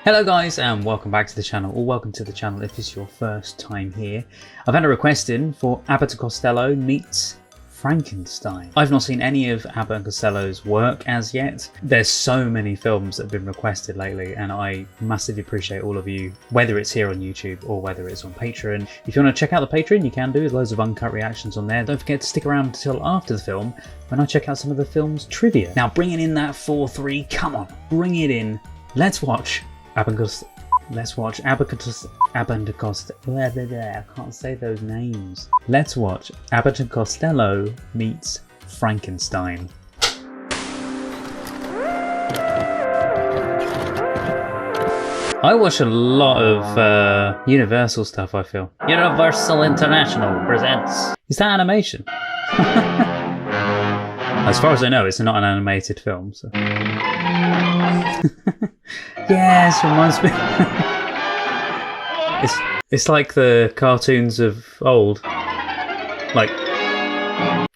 Hello guys and welcome back to the channel, or welcome to the channel if it's your first time here. I've had a request in for Abbott and Costello meets Frankenstein. I've not seen any of Abbott and Costello's work as yet. There's so many films that have been requested lately and I massively appreciate all of you, whether it's here on YouTube or whether it's on Patreon. If you want to check out the Patreon, you can do. There's loads of uncut reactions on there. Don't forget to stick around until after the film when I check out some of the film's trivia. Now bringing in that 4-3, come on, bring it in. Let's watch Let's watch Abbott and Costello. I can't say those names. Let's watch Abbott and Costello meets Frankenstein. I watch a lot of Universal stuff, I feel. Universal International presents. Is that animation? As far as I know, it's not an animated film. So. Yes, reminds me. It's like the cartoons of old, like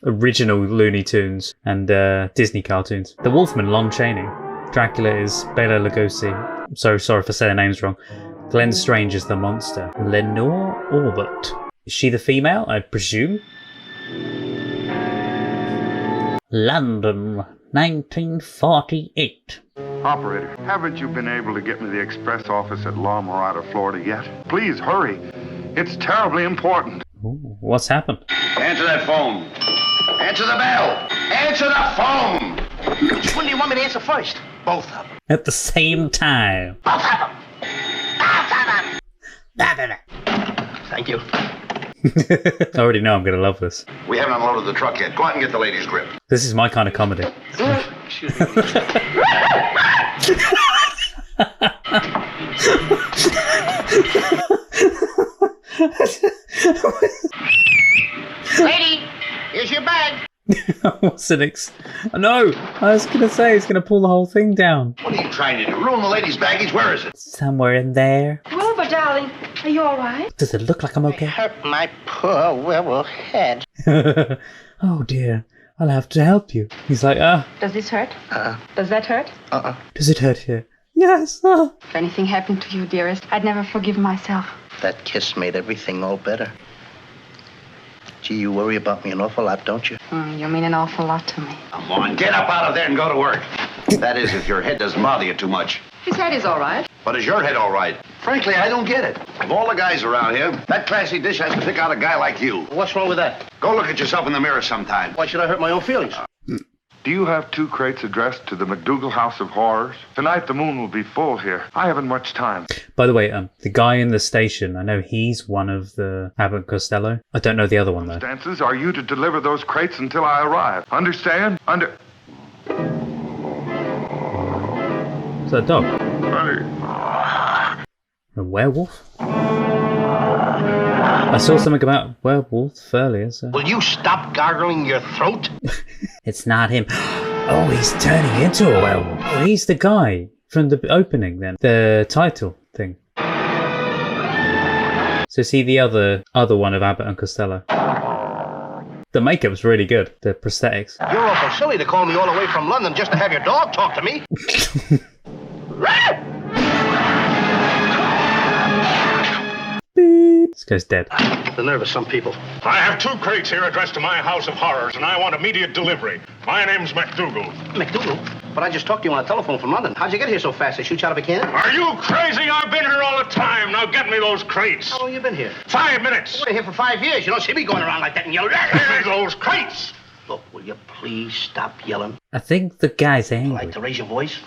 original Looney Tunes and Disney cartoons. The Wolfman, Lon Chaney. Dracula is Bela Lugosi. I'm so sorry for saying names wrong. Glenn Strange is the monster. Lenore Aubert. Is she the female, I presume? London, 1948. Operator, haven't you been able to get me the express office at La Mirada, Florida yet? Please hurry. It's terribly important. Ooh, what's happened? Answer that phone. Answer the bell. Answer the phone. Which one do you want me to answer first? Both of them. At the same time. Both of them. Both of them. Thank you. I already know I'm going to love this. We haven't unloaded the truck yet. Go out and get the lady's grip. This is my kind of comedy. Excuse me. Lady, here's your bag. What's the next? No, I was going to say it's going to pull the whole thing down. What are you trying to do? Ruin the lady's baggage? Where is it? Somewhere in there. Wilbur, darling, are you all right? Does it look like I'm okay? Hurt my poor werewolf head. Oh dear, I'll have to help you. He's like, Does this hurt? Does that hurt? Does it hurt here? Yes. If anything happened to you, dearest, I'd never forgive myself. That kiss made everything all better. Gee, you worry about me an awful lot, don't you? You mean an awful lot to me. Come on, get up out of there and go to work. That is, if your head doesn't bother you too much. His head is all right. But is your head all right? Frankly, I don't get it. Of all the guys around here, that classy dish has to pick out a guy like you. What's wrong with that? Go look at yourself in the mirror sometime. Why should I hurt my own feelings? Do you have 2 crates addressed to the McDougal House of Horrors? Tonight the moon will be full here. I haven't much time. By the way, the guy in the station, I know he's one of the Abbott and Costello. I don't know the other one though. Circumstances are you to deliver those crates until I arrive. Understand? Is that a dog? Honey. A werewolf? I saw something about werewolves earlier, so... Will you stop gargling your throat? It's not him. Oh, he's turning into a werewolf. Oh, he's the guy from the opening then. The title thing. So see the other one of Abbott and Costello. The makeup's really good. The prosthetics. You're awful silly to call me all the way from London just to have your dog talk to me. Beep. This guy's dead. The nerve of some people. I have 2 crates here addressed to my house of horrors, and I want immediate delivery. My name's McDougal. McDougal? But I just talked to you on a telephone from London. How'd you get here so fast? They shoot you out of a cannon? Are you crazy? I've been here all the time. Now get me those crates. How long have you been here? 5 minutes. I've been here for 5 years. You don't see me going around like that and yelling. Give me those crates. Look, will you please stop yelling? I think the guy's angry. Like to raise your voice?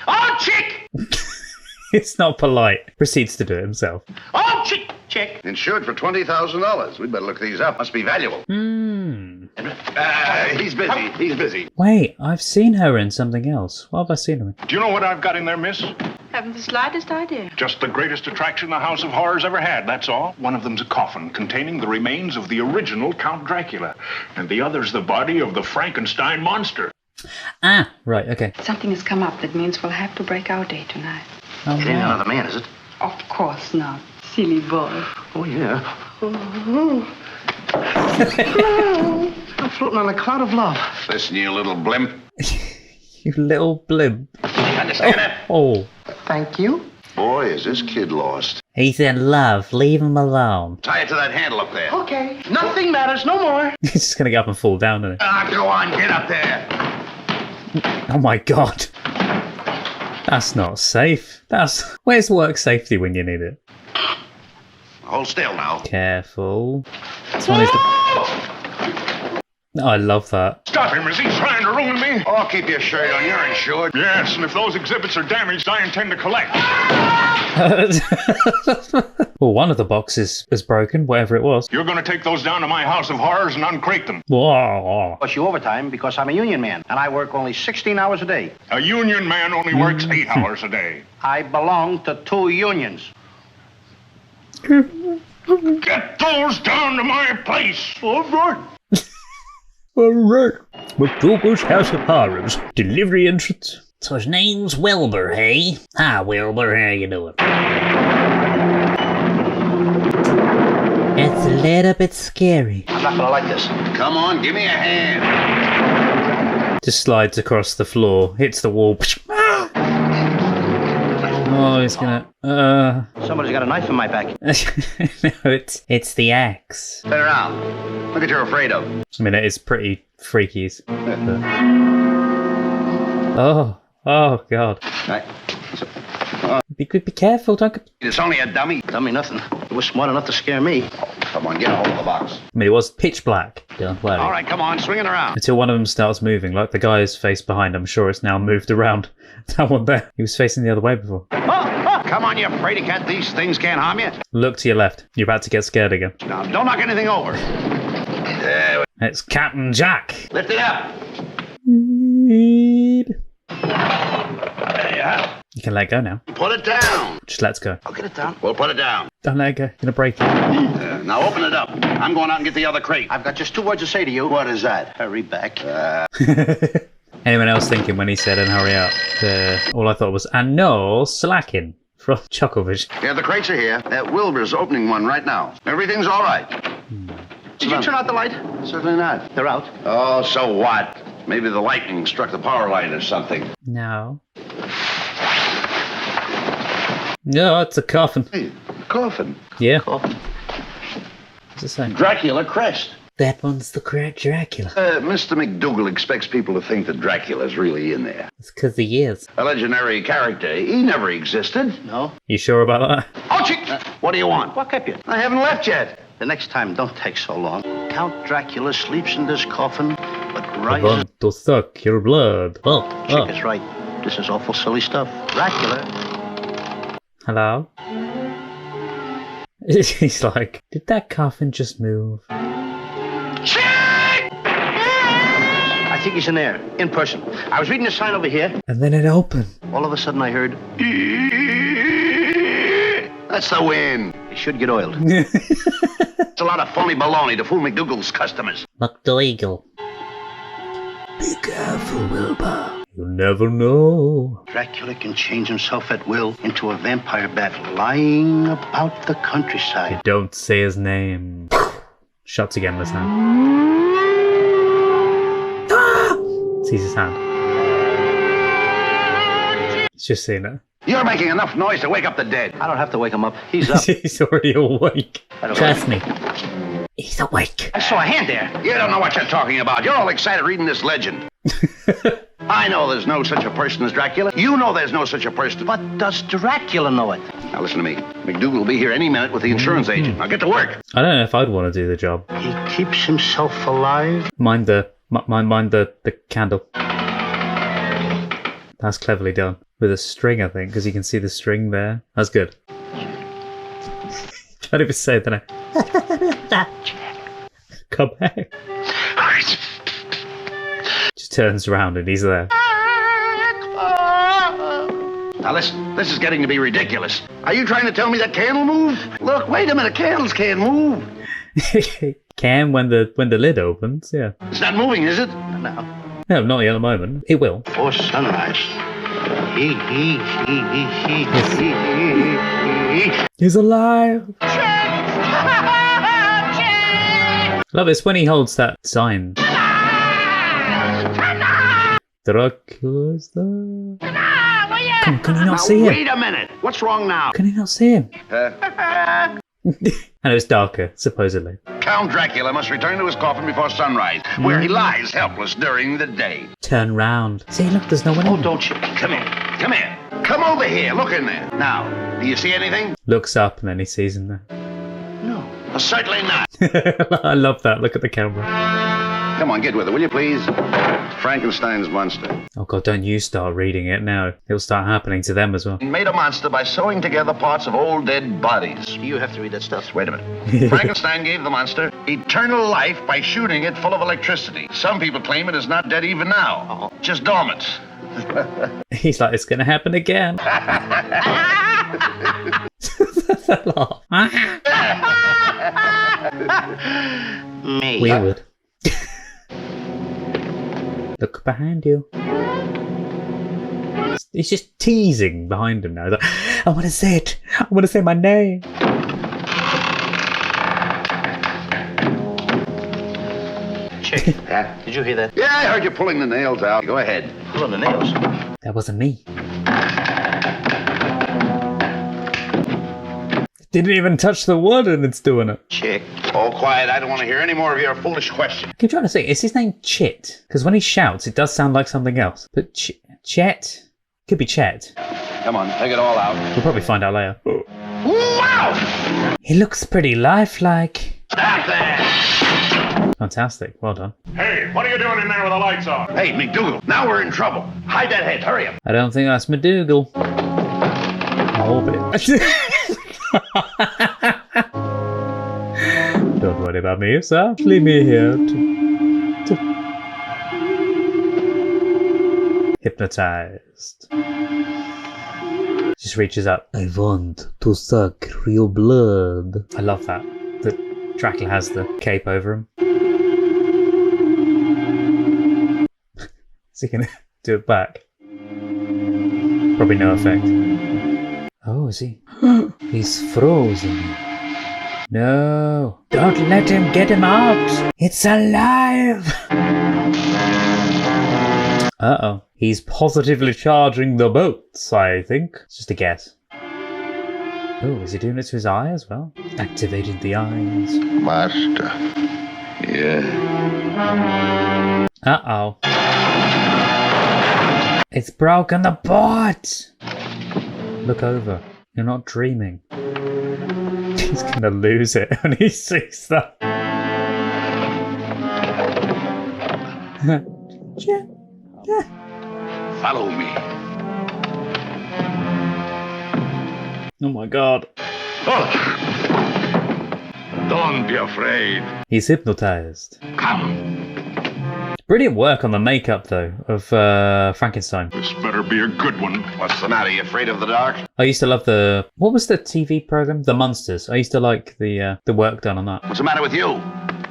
Oh, chick! It's not polite. Proceeds to do it himself. Oh, chick! Chick. Insured for $20,000. We'd better look these up. Must be valuable. He's busy. He's busy. Wait, I've seen her in something else. What have I seen her in? Do you know what I've got in there, miss? Haven't the slightest idea. Just the greatest attraction the House of Horrors ever had, that's all. One of them's a coffin containing the remains of the original Count Dracula, and the other's the body of the Frankenstein monster. Ah, right, okay. Something has come up that means we'll have to break our day tonight. Oh, It ain't no. another man, is it? Of course not. Silly boy. Oh, yeah. I'm floating on a cloud of love. Listen, you little blimp. You little blimp. You understand that? Oh. Thank you. Boy, is this kid lost. He's in love. Leave him alone. Tie it to that handle up there. Okay, nothing matters, no more. He's just gonna get up and fall down, isn't he? Ah, go on, get up there. Oh my god. That's not safe. Where's work safety when you need it? Hold still now. Careful. This one is I love that. Stop him, is he trying to ruin me? Oh, keep your shirt on, you're insured. Yes, and if those exhibits are damaged, I intend to collect. Well, one of the boxes is broken, whatever it was. You're going to take those down to my house of horrors and uncrate them. Whoa. Plus you overtime because I'm a union man, and I work only 16 hours a day. A union man only works 8 hours a day. I belong to 2 unions. Get those down to my place. All right. Alright. McDougal's House of Horrors. Delivery entrance. So his name's Wilbur, hey? Hi, Wilbur, how you doing? It's a little bit scary. I'm not gonna like this. Come on, give me a hand. Just slides across the floor, hits the wall. Oh, he's gonna. Somebody's got a knife in my back. No, it's the axe. Turn around. Look what you're afraid of. I mean, it is pretty freaky. Oh god. Right. Be careful, don't. It's only a dummy. Dummy nothing. It was smart enough to scare me. Come on, get a hold of the box. I mean, it was pitch black. Don't worry. All right, come on, swing it around. Until one of them starts moving, like the guy's face behind. I'm sure it's now moved around. That one there. He was facing the other way before. Come on, you fraidy cat. These things can't harm you. Look to your left. You're about to get scared again. Now, don't knock anything over. It's Captain Jack. Lift it up. You There you are. can let go now. Put it down. Just let's go. I'll get it down. We'll put it down. Don't let it go. You're gonna break it. Now open it up. I'm going out and get the other crate. I've got just 2 words to say to you. What is that? Hurry back. Anyone else thinking when he said and hurry up? All I thought was, and no slacking from Chucklefish. Yeah, the crates are here. Wilbur's opening one right now. Everything's all right. Did you turn out the light? Certainly not. They're out. Oh, so what? Maybe the lightning struck the power line or something. No. No, it's a coffin. Hey, coffin. Yeah. Coffin. What's it say? Dracula crest. That one's the correct Dracula. Mr. McDougal expects people to think that Dracula's really in there. It's because he is. A legendary character. He never existed. No. You sure about that? Oh, chick! What do you want? What kept you? I haven't left yet. The next time, don't take so long. Count Dracula sleeps in this coffin, but I rises. want to suck your blood. Chick is right. This is awful silly stuff. Dracula. Hello? He's like, did that coffin just move? I think he's in there, in person. I was reading a sign over here. And then it opened. All of a sudden, I heard, That's the wind. it should get oiled. It's a lot of phony baloney to fool McDougal's customers. McDougal. Be careful, Wilbur. You'll never know. Dracula can change himself at will into a vampire bat lying about the countryside. Don't say his name. Shuts again, listen. Sees his hand. He's just seen it. You're making enough noise to wake up the dead. I don't have to wake him up. He's up. He's already awake. Trust me. He's awake. I saw a hand there. You don't know what you're talking about. You're all excited reading this legend. I know there's no such a person as Dracula. You know there's no such a person. But does Dracula know it? Now listen to me. McDougal will be here any minute with the insurance agent. Now get to work. I don't know if I'd want to do the job. He keeps himself alive. Mind the candle. That's cleverly done. With a string, I think, because you can see the string there. That's good. Can't even say it, then come back. Just turns around and he's there. Now listen, this is getting to be ridiculous. Are you trying to tell me that candle moved? Look, wait a minute, candles can't move. Can when the lid opens, yeah. It's not moving, is it? No. No, not yet at the moment. It will. Before sunrise. He's alive. Love it's when he holds that sign. Dracula's there. Come on, can you not see him? Wait a minute. What's wrong now? Can you not see him? I know it's darker, supposedly. Count Dracula must return to his coffin before sunrise, where he lies helpless during the day. Turn round. See, look, there's no one in. Oh, don't you? Come here. Come here. Come over here. Look in there. Now, do you see anything? Looks up and then he sees him there. No. Certainly not. I love that. Look at the camera. Come on, get with it, will you please? Frankenstein's monster. Oh god, don't you start reading it now. It'll start happening to them as well. He made a monster by sewing together parts of old dead bodies. You have to read that stuff. Wait a minute. Frankenstein gave the monster eternal life by shooting it full of electricity. Some people claim it is not dead even now. Just dormant. He's like, it's gonna happen again. Me. Weird. Look behind you. He's just teasing behind him now. He's like, I want to say it. I want to say my name. Chick, did you hear that? Yeah, I heard you pulling the nails out. Go ahead. Pulling the nails. That wasn't me. Didn't even touch the wood and it's doing it. Chick. Oh, quiet. I don't want to hear any more of your foolish questions. I keep trying to say, is his name Chit? Because when he shouts, it does sound like something else. But Chet? Could be Chet. Come on, take it all out. We'll probably find out later. Wow! He looks pretty lifelike. Back there! Fantastic. Well done. Hey, what are you doing in there with the lights on? Hey, McDougal, now we're in trouble. Hide that head. Hurry up. I don't think that's McDougal. Orbit. Don't worry about me, sir. Leave me here to hypnotized. Just reaches up. I want to suck real blood. I love that. That Dracula has the cape over him. Is he gonna do it back? Probably no effect. Oh, is he? He's frozen. No. Don't let him get him out. It's alive. Uh-oh. He's positively charging the boats, I think. It's just a guess. Oh, is he doing it to his eye as well? Activated the eyes. Master. Yeah. Uh-oh. It's broken the boat! Look over. You're not dreaming. He's gonna lose it when he sees that. Follow me. Oh my god. Oh. Don't be afraid. He's hypnotized. Come. Brilliant work on the makeup, though, of Frankenstein. This better be a good one. What's the matter? You afraid of the dark? I used to love the... What was the TV program? The Munsters. I used to like the work done on that. What's the matter with you?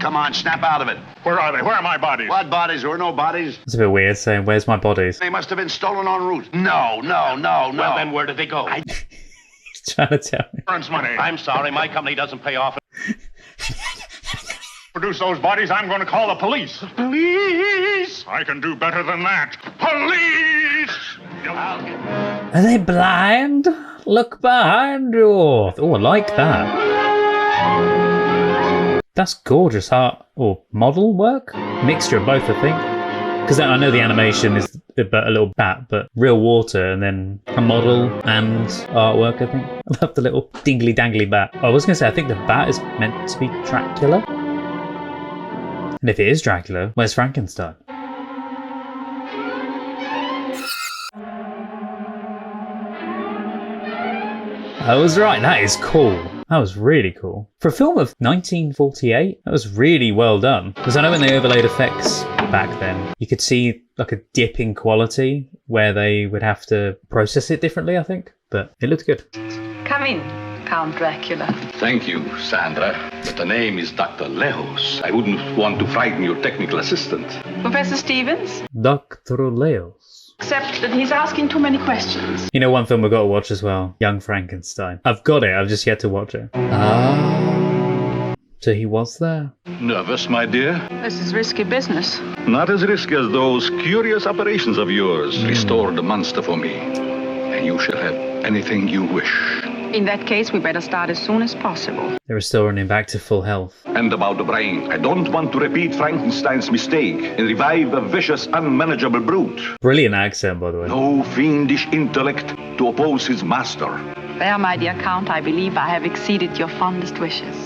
Come on, snap out of it. Where are they? Where are my bodies? What bodies? There were no bodies. It's a bit weird saying, where's my bodies? They must have been stolen en route. No. Well, then where did they go? He's trying to tell me. Insurance money. I'm sorry, my company doesn't pay off. Produce those bodies, I'm going to call the police. Police! I can do better than that. Police! Are they blind? Look behind you. Oh, I like that. That's gorgeous art or model work. Mixture of both, I think. Because I know the animation is a little bat, but real water and then a model and artwork, I think. I love the little dingly dangly bat. I was going to say, I think the bat is meant to be Dracula. And if it is Dracula, where's Frankenstein? I was right, that is cool. That was really cool. For a film of 1948, that was really well done. Because I know when they overlaid effects back then, you could see like a dip in quality where they would have to process it differently, I think. But it looked good. Come in, Count Dracula. Thank you, Sandra. But the name is Dr. Leos. I wouldn't want to frighten your technical assistant. Professor Stevens? Dr. Leos. Except that he's asking too many questions. You know one film we've got to watch as well? Young Frankenstein. I've got it, I've just yet to watch it. Ah. So he was there. Nervous, my dear? This is risky business. Not as risky as those curious operations of yours. Restore the monster for me. and you shall have anything you wish. In that case, we better start as soon as possible. They're still running back to full health. And about the brain, I don't want to repeat Frankenstein's mistake and revive a vicious, unmanageable brute. Brilliant accent, by the way. No fiendish intellect to oppose his master. There, my dear Count, I believe I have exceeded your fondest wishes.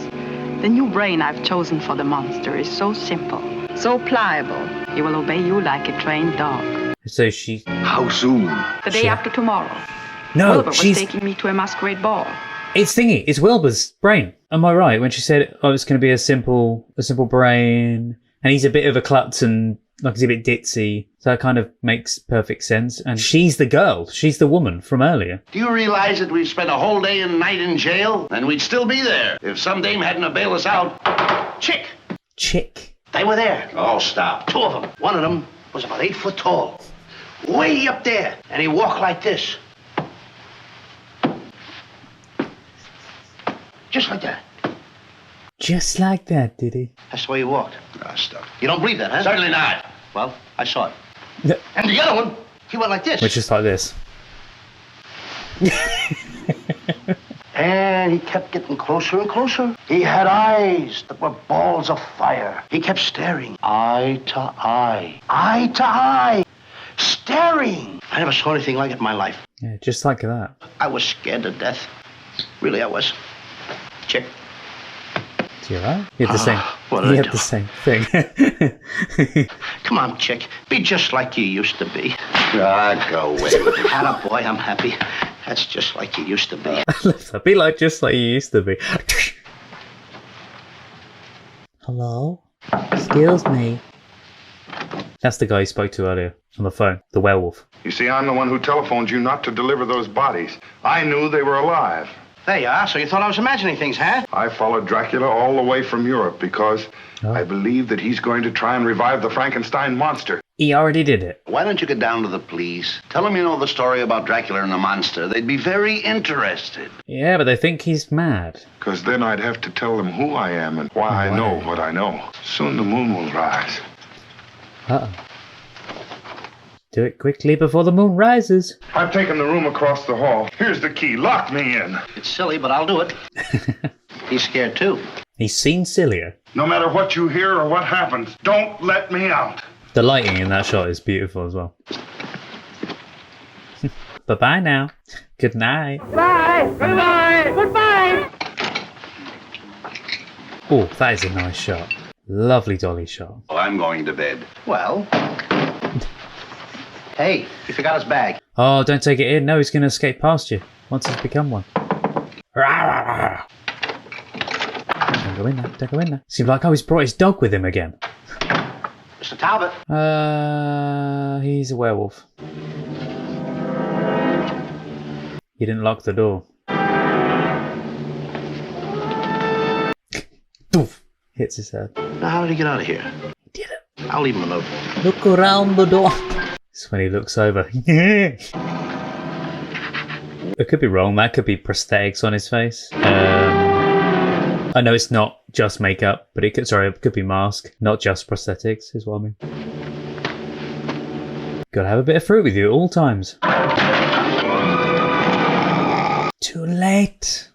The new brain I've chosen for the monster is so simple, so pliable, he will obey you like a trained dog. So she... How soon? The day after tomorrow. No, Wilbur was she's... taking me to a masquerade ball. It's thingy. It's Wilbur's brain. Am I right when she said, "Oh, it's going to be a simple brain," and he's a bit of a klutz and like he's a bit ditzy, so that kind of makes perfect sense. And she's the girl. She's the woman from earlier. Do you realize that we've spent a whole day and night in jail, and we'd still be there if some dame hadn't have bailed us out? Chick. They were there. Oh, stop. Two of them. One of them was about 8 foot tall, way up there, and he walked like this. Just like that. Just like that, did he? That's the way he walked. Ah, stop. You don't believe that, huh? Certainly not. Well, I saw it. No. And the other one, he went like this. Which is like this. And he kept getting closer and closer. He had eyes that were balls of fire. He kept staring, eye to eye, eye to eye, staring. I never saw anything like it in my life. Yeah, just like that. I was scared to death. Really, I was. Chick. You right? You had the same. What you did I had do? the same thing. Come on, Chick. Be just like you used to be. Ah, go away. Atta boy, I'm happy. That's just like you used to be. Be like just like you used to be. Hello? Excuse me. That's the guy you spoke to earlier on the phone, the werewolf. You see, I'm the one who telephoned you not to deliver those bodies. I knew they were alive. There you are. So you thought I was imagining things, huh? I followed Dracula all the way from Europe because I believe that he's going to try and revive the Frankenstein monster. He already did it. Why don't you get down to the police? Tell them you know the story about Dracula and the monster. They'd be very interested. Yeah, but they think he's mad. Because then I'd have to tell them who I am and why I know what I know. Soon the moon will rise. Uh-oh. Do it quickly before the moon rises. I've taken the room across the hall. Here's the key. Lock me in. It's silly, but I'll do it. He's scared, too. He's seen sillier. No matter what you hear or what happens, don't let me out. The lighting in that shot is beautiful as well. Bye-bye now. Good night. Bye! Goodbye! Goodbye! Oh, that is a nice shot. Lovely dolly shot. Oh, I'm going to bed. Well... Hey, he forgot his bag. Oh, don't take it in. No, he's going to escape past you once he's become one. Don't go in there. Don't go in there. Seems like, he's brought his dog with him again. Mr. Talbot. He's a werewolf. He didn't lock the door. Doof! Hits his head. Now, how did he get out of here? He did it. I'll leave him alone. Look around the door. It's when he looks over. It could be wrong. That could be prosthetics on his face. I know it's not just makeup, but it could be mask, not just prosthetics, is what I mean. Gotta have a bit of fruit with you at all times. Too late.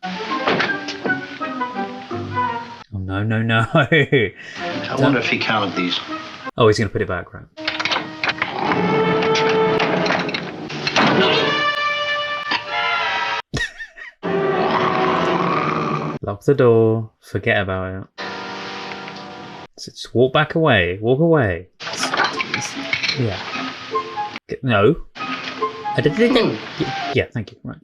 Oh, no. I wonder if he counted these. Oh, he's gonna put it back, right? Lock the door. Forget about it. So just walk back away. Walk away. Yeah. No. I didn't. Yeah, thank you. Right.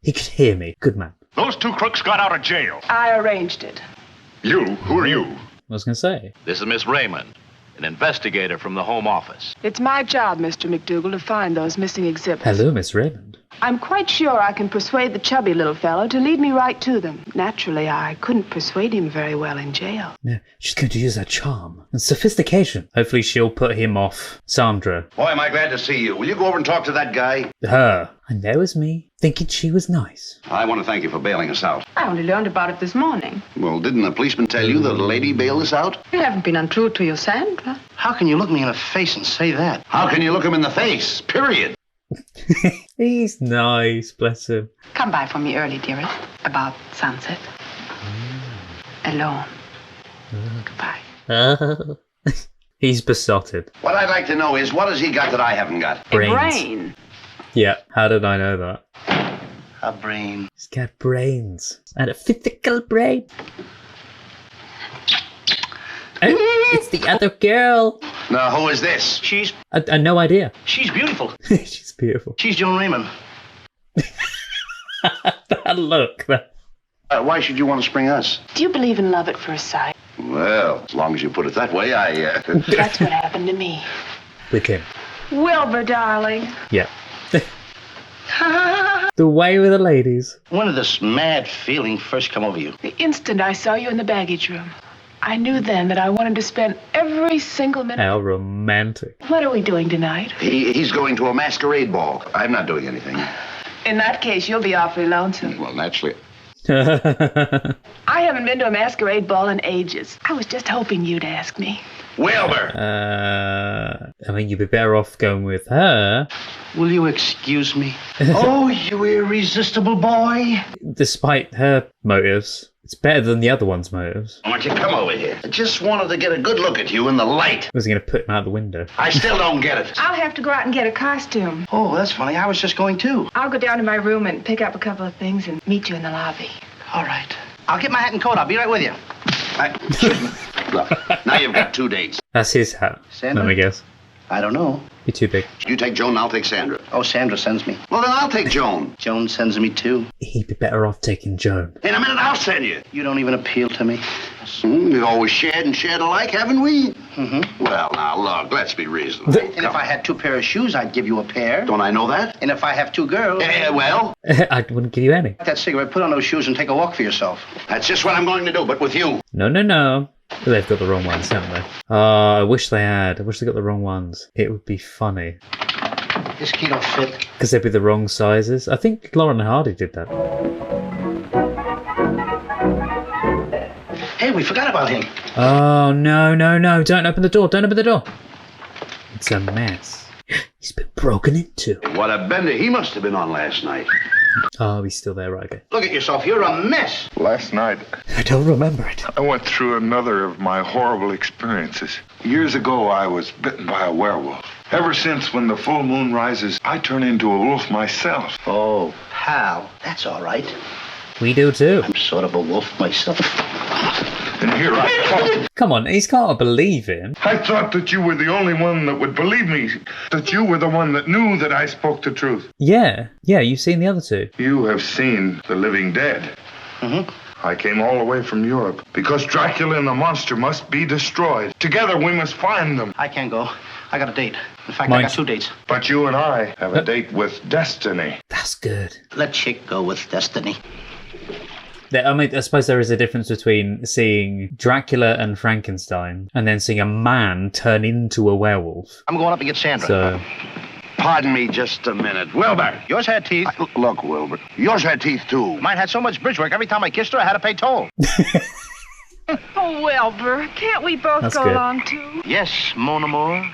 He could hear me. Good man. Those two crooks got out of jail. I arranged it. You? Who are you? I was going to say. This is Miss Raymond, an investigator from the Home Office. It's my job, Mr. McDougal, to find those missing exhibits. Hello, Miss Raymond. I'm quite sure I can persuade the chubby little fellow to lead me right to them. Naturally, I couldn't persuade him very well in jail. No, she's going to use her charm and sophistication. Hopefully she'll put him off Sandra. Boy, am I glad to see you. Will you go over and talk to that guy? Her. And there was me, thinking she was nice. I want to thank you for bailing us out. I only learned about it this morning. Well, didn't the policeman tell you that a lady bailed us out? You haven't been untrue to your Sandra. How can you look me in the face and say that? How can you look him in the face? Period. He's nice, bless him. Come by for me early, dearest. About sunset. Alone. Goodbye. He's besotted. What I'd like to know is, what has he got that I haven't got? Brains. A brain. Yeah, how did I know that? A brain. He's got brains. And a physical brain. Oh, it's the other girl. Now, who is this? She's I no idea. she's beautiful. She's beautiful. She's Joan Raymond. That look. Why should you want to spring us? Do you believe in love at first sight? Well, as long as you put it that way, That's what happened to me. With him. Wilbur, darling. Yeah. The way with the ladies. When did this mad feeling first come over you? The instant I saw you in the baggage room, I knew then that I wanted to spend every single minute. How romantic. What are we doing tonight? He's going to a masquerade ball. I'm not doing anything. In that case, you'll be awfully lonesome. Well, naturally. I haven't been to a masquerade ball in ages. I was just hoping you'd ask me. Wilbur! I mean, you'd be better off going with her. Will you excuse me? Oh, you irresistible boy. Despite her motives, it's better than the other one's motives. Why don't you come over here? I just wanted to get a good look at you in the light. Was he going to put him out the window? I still don't get it. I'll have to go out and get a costume. Oh, that's funny. I was just going too. I'll go down to my room and pick up a couple of things and meet you in the lobby. All right. I'll get my hat and coat. I'll be right with you. Look, now you've got 2 dates. That's his hat. Sandra? Let me guess. I don't know. You're too big. You take Joan, and I'll take Sandra. Oh, Sandra sends me. Well, then I'll take Joan. Joan sends me too. He'd be better off taking Joan. In a minute, I'll send you. You don't even appeal to me. We've always shared and shared alike, haven't we? Mm-hmm. Well, now, look, let's be reasonable. And if I had 2 pairs of shoes, I'd give you a pair. Don't I know that? And if I have 2 girls... Well? I wouldn't give you any. That cigarette, put on those shoes and take a walk for yourself. That's just what I'm going to do, but with you. No. They've got the wrong ones, haven't they? Oh, I wish they had. I wish they got the wrong ones. It would be funny. This key don't fit. Because they'd be the wrong sizes. I think Lauren Hardy did that. Hey, we forgot about him. Oh, no. Don't open the door. Don't open the door. It's a mess. He's been broken into. What a bender he must have been on last night. Oh, he's still there, right? Okay. Look at yourself. You're a mess. Last night, I don't remember it. I went through another of my horrible experiences. Years ago, I was bitten by a werewolf. Ever since, when the full moon rises, I turn into a wolf myself. Oh, pal. That's all right. We do too. I'm sort of a wolf myself. And here I come. Come on, he's got to believe him. I thought that you were the only one that would believe me. That you were the one that knew that I spoke the truth. Yeah, you've seen the other 2. You have seen the living dead. Mm-hmm. I came all the way from Europe because Dracula and the monster must be destroyed. Together we must find them. I can't go. I got a date. In fact, Mine. I got 2 dates. But you and I have a date with destiny. That's good. Let Chick go with destiny. I mean, I suppose there is a difference between seeing Dracula and Frankenstein and then seeing a man turn into a werewolf. I'm going up and get Sandra. So, Pardon me just a minute. Wilbur. Yours had teeth. Look, Wilbur. Yours had teeth, too. Mine had so much bridge work, every time I kissed her, I had to pay toll. Oh, Wilbur, can't we both That's go good. along, too? Yes, mon amour.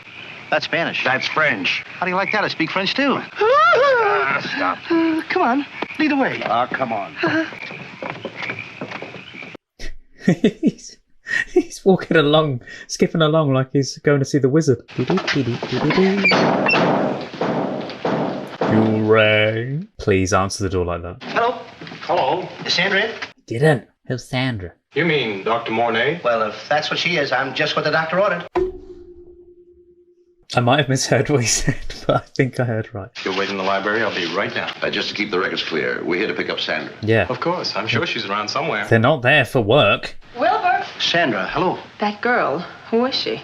That's Spanish. That's French. How do you like that? I speak French, too. Stop. Come on. Lead the way. Come on. he's walking along, skipping along like he's going to see the wizard. You rang. Please answer the door like that. Hello. Hello. Is Sandra in? Didn't. Who's Sandra? You mean Dr. Mornay? Well, if that's what she is, I'm just what the doctor ordered. I might have misheard what he said, but I think I heard right. If you'll wait in the library, I'll be right down. Just to keep the records clear, we're here to pick up Sandra. Yeah. Of course. I'm sure she's around somewhere. They're not there for work. Wilbur! Sandra, hello. That girl, who is she?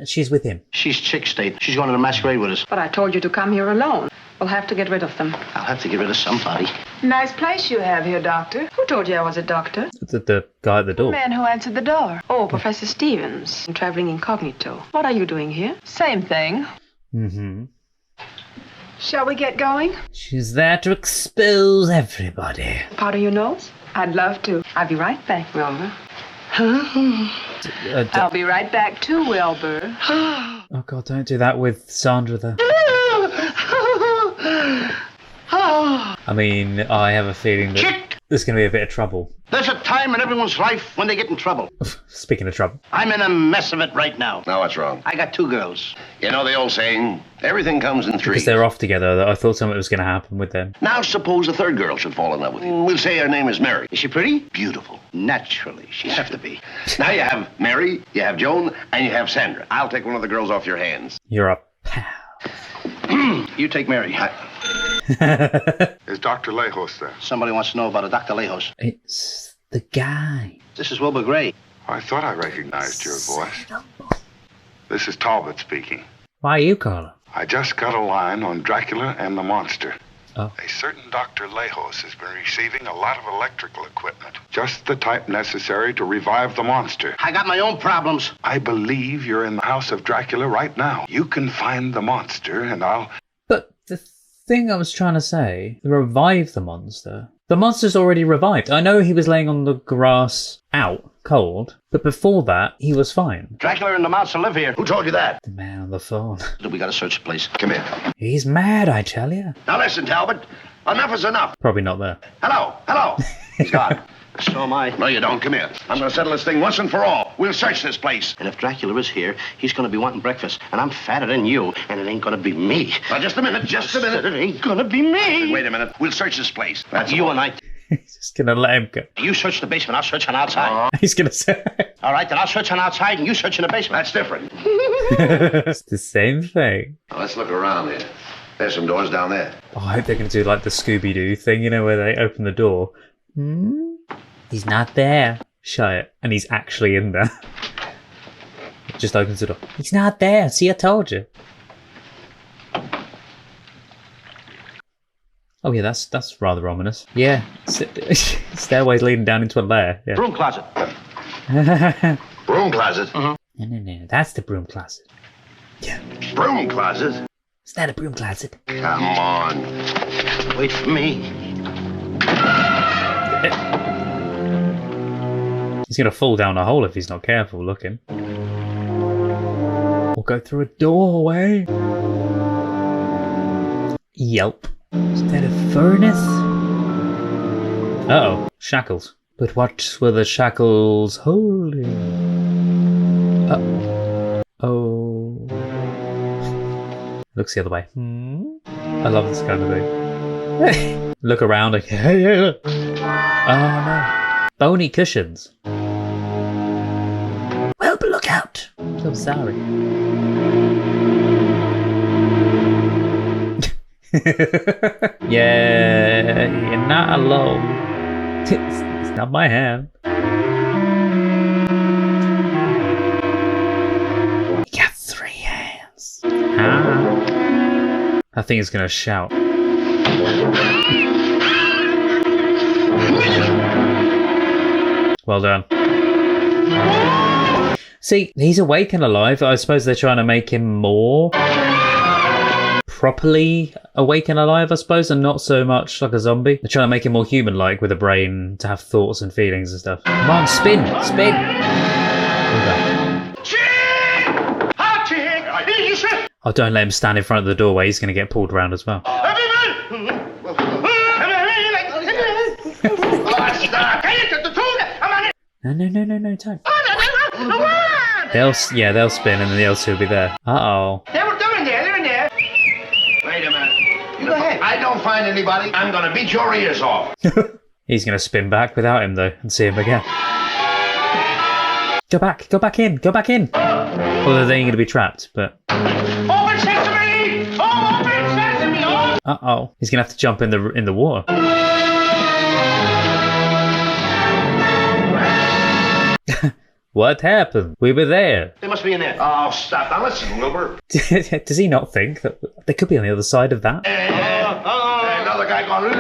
She's with him. She's Chick State. She's going to the masquerade with us. But I told you to come here alone. We'll have to get rid of them. I'll have to get rid of somebody. Nice place you have here, Doctor. Who told you I was a doctor? The guy at the The door. man who answered the door. Oh, Professor Stevens. I'm traveling incognito. What are you doing here? Same thing. Mm-hmm. Shall we get going? She's there to expose everybody. Powder your nose? I'd love to. I'll be right back, Wilbur. I'll be right back too, Wilbur. Oh God, don't do that with Sandra there. I mean, I have a feeling that Chick! there's going to be a bit of trouble. There's a time in everyone's life when they get in trouble. Speaking of trouble. I'm in a mess of it right now. Now what's wrong? I got 2 girls. You know the old saying, everything comes in Because threes. they're off together, I thought something was going to happen with them. Now suppose a third girl should fall in love with you. We'll say her name is Mary. Is she pretty? Beautiful. Naturally, she'd have to be. Now you have Mary, you have Joan, and you have Sandra. I'll take one of the girls off your hands. You're a pal. You take Mary. Is Dr. Lejos there? Somebody wants to know about a Dr. Lejos. It's the guy. This is Wilbur Gray. I thought I recognized your voice. This is Talbot speaking. Why are you calling? I just got a line on Dracula and the monster. Oh. A certain Dr. Lejos has been receiving a lot of electrical equipment. Just the type necessary to revive the monster. I got my own problems. I believe you're in the house of Dracula right now. You can find the monster and I'll... But the thing I was trying to say, revive the monster. The monster's already revived. I know he was laying on the grass out, cold, but before that, he was fine. Dracula and the monster live here. Who told you that? The man on the phone. We gotta search the place. Come here. He's mad, I tell you. Now listen, Talbot. Enough is enough. Probably not there. Hello, hello. He's gone. So am I. No, you don't. Come here. I'm going to settle this thing once and for all. We'll search this place. And if Dracula is here, he's gonna be wanting breakfast. And I'm fatter than you, and it ain't gonna be me. Now, just a minute. Just a minute. It ain't gonna be me. Wait a minute. We'll search this place. That's You all. and I. He's just gonna let him go. You search the basement, I'll search on outside. He's gonna say All right, then I'll search on outside and you search in the basement. That's different. it's the same thing. Now, let's look around here. There's some doors down there. Oh, I hope they're gonna do like the Scooby-Doo thing, you know, where they open the door. He's not there. Shut it. And he's actually in there. Just opens the door. He's not there. See, I told you. Oh yeah, that's rather ominous. Yeah, stairways leading down into a lair. Yeah. Broom closet. Broom closet? No, that's the broom closet. Yeah. Broom closet? Is that a broom closet? Come on. Wait for me. He's gonna fall down a hole if he's not careful looking. Or go through a doorway. Yelp. Is that a furnace? Uh-oh, shackles. But what were the shackles holding? Oh. Looks the other way. I love this kind of thing. Look around. Like, hey, look. Oh no. Bony cushions. Well, but look out. I'm so sorry. Yeah, you're not alone. It's not my hand. You got 3 hands. Ah. I think it's gonna shout. Well done. See, he's awake and alive. I suppose they're trying to make him more properly awake and alive, I suppose, and not so much like a zombie. They're trying to make him more human-like with a brain to have thoughts and feelings and stuff. Come on, spin! Spin! Oh, don't let him stand in front of the doorway. He's going to get pulled around as well. No, time. They'll spin and then the other two will be there. Uh-oh. They're in there. Wait a minute. You go ahead. I don't find anybody. I'm gonna beat your ears off. He's going to spin back without him, though, and see him again. Go back in. Although they're going to be trapped, but... Open sesame! Oh, open sesame! Oh! Uh-oh. He's going to have to jump in the water. What happened? We were there. They must be in there. Oh, stop. Now listen, Wilbur. Does he not think that they could be on the other side of that? Another guy going...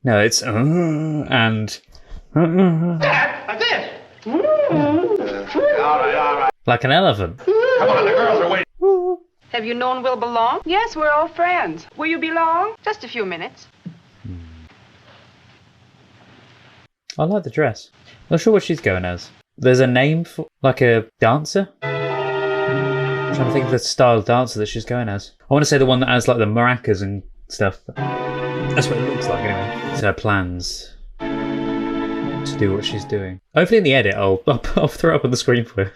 No, it's... and... Like this. All right. Like an elephant. Come on, the girls are waiting. Have you known Wilbur long? Yes, we're all friends. Will you be long? Just a few minutes. I like the dress. Not sure what she's going as. There's a name for... like a dancer? I'm trying to think of the style of dancer that she's going as. I want to say the one that has like the maracas and stuff. That's what it looks like anyway. It's her plans to do what she's doing. Hopefully in the edit I'll throw it up on the screen for you.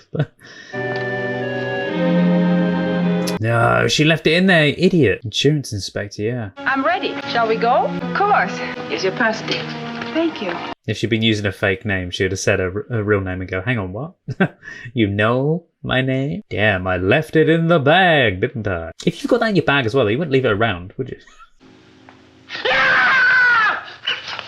No, she left it in there, idiot. Insurance inspector, yeah. I'm ready. Shall we go? Of course. Here's your purse, dear. Thank you. If she'd been using a fake name, she would have said her real name and go, hang on, what? You know my name? Damn, I left it in the bag, didn't I? If you've got that in your bag as well, you wouldn't leave it around, would you?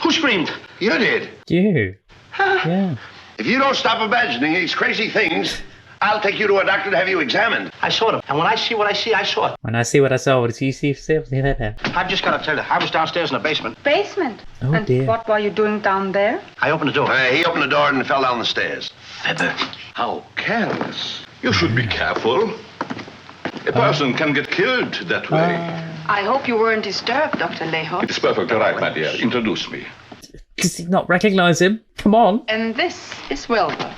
Who screamed? You did. You. Yeah. If you don't stop imagining these crazy things, I'll take you to a doctor to have you examined. I saw them, and when I see what I see, I saw it. When I see what I saw, what did you see? I've just got to tell you, I was downstairs in the basement. Basement? Oh, and dear. what were you doing down there? I opened the door. He opened the door and fell down the stairs. Feather, how careless. You should be careful. A person can get killed that way. I hope you weren't disturbed, Dr. Leho. It's perfectly right, my dear. Introduce me. Does he not recognise him? Come on. And this is Wilbur.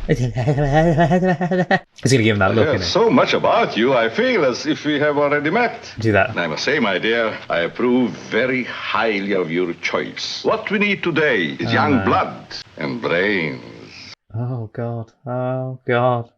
He's going to give him that look, isn't he? So much about you, I feel as if we have already met. Do that. And I must say, my dear, I approve very highly of your choice. What we need today is young blood and brains. Oh, God. Oh, God.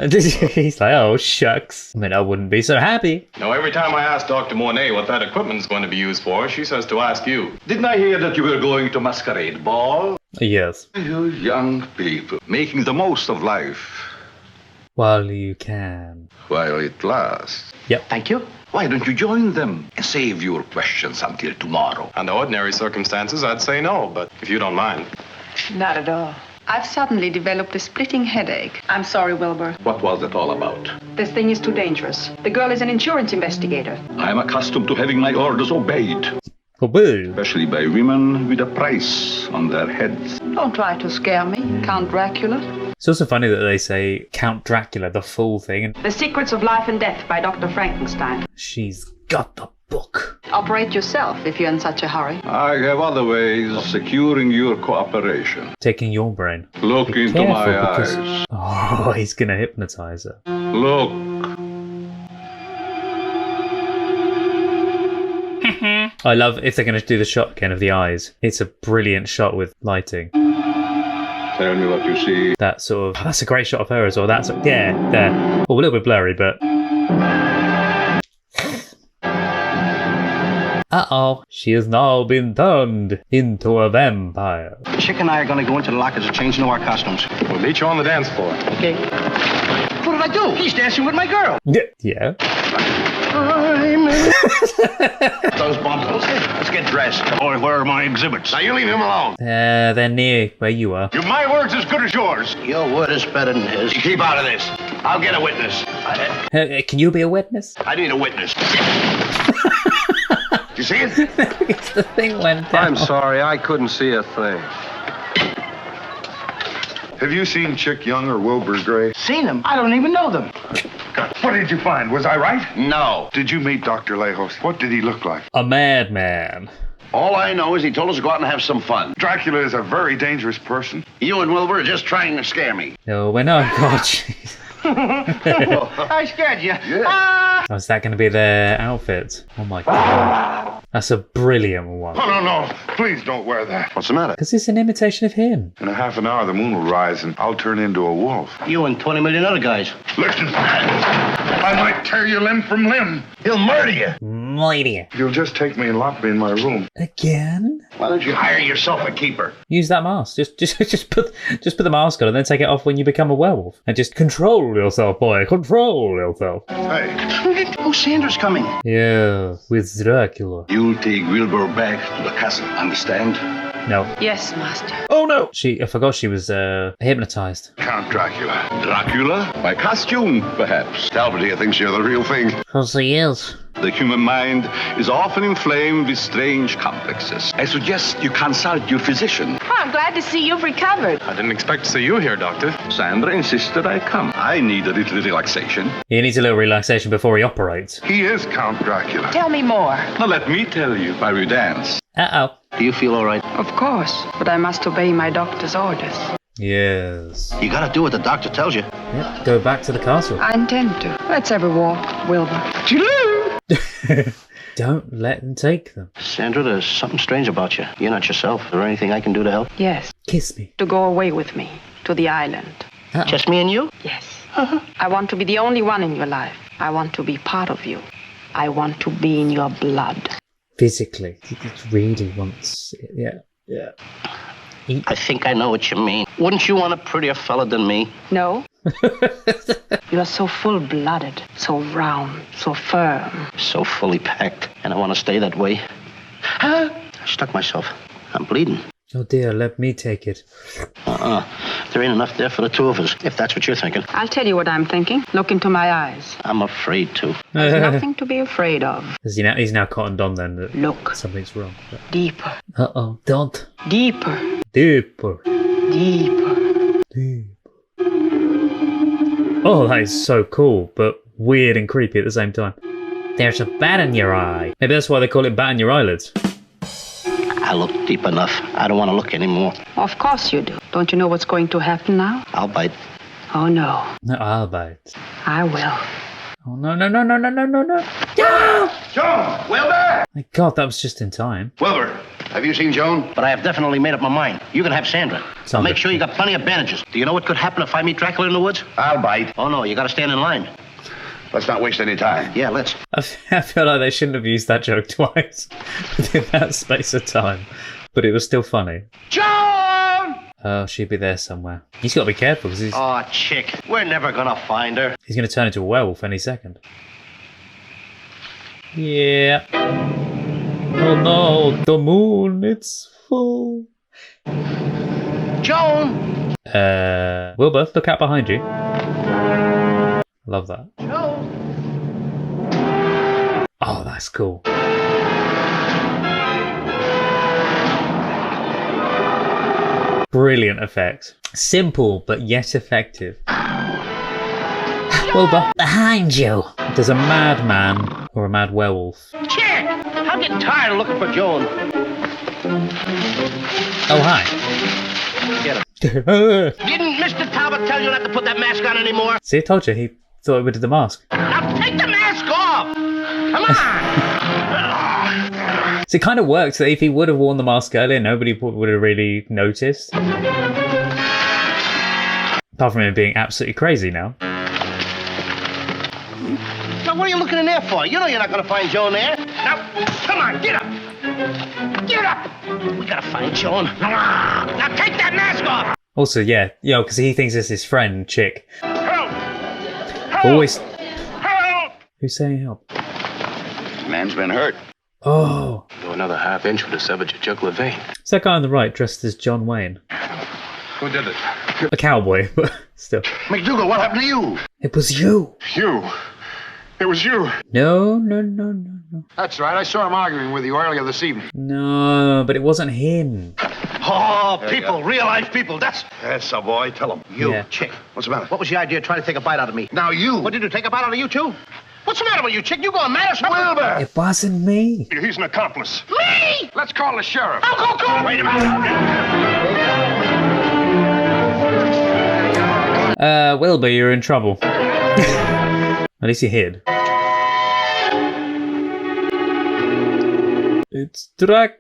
He's like, oh, shucks. I mean, I wouldn't be so happy. Now, every time I ask Dr. Monet what that equipment's going to be used for, she says to ask you. Didn't I hear that you were going to masquerade ball? Yes. You young people, making the most of life. While you can. While it lasts. Yep. Thank you. Why don't you join them and save your questions until tomorrow? Under ordinary circumstances, I'd say no, but if you don't mind. Not at all. I've suddenly developed a splitting headache. I'm sorry, Wilbur. What was it all about? This thing is too dangerous. The girl is an insurance investigator. I am accustomed to having my orders obeyed. Kaboo. Especially by women with a price on their heads. Don't try to scare me, Count Dracula. It's also funny that they say Count Dracula, the full thing. And The Secrets of Life and Death by Dr. Frankenstein. she's got the book. Operate yourself if you're in such a hurry. I have other ways of securing your cooperation. Taking your brain. Look Be into my careful, because- eyes. Oh, he's going to hypnotise her. Look. I love if they're going to do the shot again of the eyes. It's a brilliant shot with lighting. Tell me what you see. That sort of... That's a great shot of her as well. That's... Yeah, there. Well, a little bit blurry, but... Uh-oh. She has now been turned into a vampire. Chick and I are going to go into the lockers and change into our costumes. We'll meet you on the dance floor. Okay. What did I do? He's dancing with my girl. Yeah. Those bundles. Let's get dressed. Boy, where are my exhibits? Now you leave him alone. They're near where you are. My word's as good as yours. Your word is better than his. You keep out of this. I'll get a witness. Can you be a witness? I need a witness. You see it? It's the thing went down. I'm sorry, I couldn't see a thing. Have you seen Chick Young or Wilbur Gray? Seen them? I don't even know them. God, what did you find? Was I right? No. Did you meet Dr. Lejos? What did he look like? A madman. All I know is he told us to go out and have some fun. Dracula is a very dangerous person. You and Wilbur are just trying to scare me. No, we're not. God, jeez. I scared you. Yeah. Oh, is that going to be their outfit? Oh my god. That's a brilliant one. Oh, no. Please don't wear that. What's the matter? Because it's an imitation of him. In a half an hour, the moon will rise and I'll turn into a wolf. You and 20 million other guys. Listen, I might tear you limb from limb. He'll murder you. Mighty. You'll just take me and lock me in my room. Again? Why don't you hire yourself a keeper? Use that mask. Just put the mask on and then take it off when you become a werewolf. And just control yourself, boy. Control yourself. Hey. Oh, Sandra's coming. Yeah, with Dracula. You'll take Wilbur back to the castle, understand? No. Yes, master. Oh no! I forgot she was hypnotized. Count Dracula. Dracula? By costume, perhaps. Talbot here thinks you're the real thing. Cause he is. The human mind is often inflamed with strange complexes. I suggest you consult your physician. Oh, I'm glad to see you've recovered. I didn't expect to see you here, Doctor. Sandra insisted I come. I need a little relaxation. He needs a little relaxation before he operates. He is Count Dracula. Tell me more. Now let me tell you while we dance. Uh-oh. Do you feel all right? Of course, but I must obey my doctor's orders. Yes. You gotta do what the doctor tells you. Yep, go back to the castle. I intend to. Let's have a walk, Wilbur. Don't let them take them. Sandra, there's something strange about you. You're not yourself. Is there anything I can do to help? Yes. Kiss me. To go away with me to the island. Just me and you? Yes. I want to be the only one in your life. I want to be part of you. I want to be in your blood. Physically. He really wants it. Yeah. I think I know what you mean. Wouldn't you want a prettier fella than me? No. You are so full-blooded, so round, so firm. So fully packed, and I want to stay that way. I stuck myself. I'm bleeding. Oh dear, let me take it. There ain't enough there for the two of us, if that's what you're thinking. I'll tell you what I'm thinking. Look into my eyes. I'm afraid to. There's nothing to be afraid of. He's now cottoned on then that Look. something's wrong. But... Deeper. Uh-oh, don't. Deeper. Deeper. Deeper. Deeper. Oh, that is so cool, but weird and creepy at the same time. There's a bat in your eye. Maybe that's why they call it bat in your eyelids. I look deep enough. I don't want to look anymore. Of course you do. Don't you know what's going to happen now? I'll bite. Oh, no. No, I'll bite. I will. Oh, no. No! Joan! Wilbur! My God, that was just in time. Wilbur, have you seen Joan? But I have definitely made up my mind. You can have Sandra. Sounds Make good. sure you got plenty of bandages. Do you know what could happen if I meet Dracula in the woods? I'll bite. Oh, no, you got to stand in line. Let's not waste any time. Yeah, let's. I feel like they shouldn't have used that joke twice within that space of time, but it was still funny. Joan! Oh, she'd be there somewhere. He's got to be careful because Oh, chick, we're never going to find her. he's going to turn into a werewolf any second. Yeah. Oh no, the moon, it's full. Joan! Wilbur, look out behind you. Love that. Joan! Oh, that's cool. Brilliant effect. Simple, but yet effective. Wilbur, Behind you. there's a madman or a mad werewolf. Chick! I'm getting tired of looking for Joan. Oh, hi. Get him. See, Didn't Mr. Talbot tell you not to put that mask on anymore? I told you, he thought we did the mask. Now take the mask off! Come on! So it kind of works that if he would have worn the mask earlier, nobody would have really noticed. Apart from him being absolutely crazy now. Now, what are you looking in there for? You know you're not going to find Joan there. Now, come on, get up! Get up! We got to find Joan. Now take that mask off! Also, yeah, because he thinks it's his friend, Chick. Help! Help! Always. Help! Who's saying help? Man's been hurt. Oh. Go another half inch would have severed your jugular vein. It's that guy on the right dressed as John Wayne. Who did it? A cowboy, but still. McDougal, what happened to you? It was you. You. It was you. No. That's right. I saw him arguing with you earlier this evening. No, but it wasn't him. Oh, people, real life people, that's... Yes, a boy. Tell him. You, Yeah. Chick. What's the matter? What was your idea of trying to take a bite out of me? Now you. What, did you take a bite out of you, too? What's the matter with you, Chick? You going mad or something? Wilbur! It wasn't me. He's an accomplice. Me! Let's call the sheriff. I'll go! Wait a minute! Wilbur, you're in trouble. At least he hid. It's Dracula.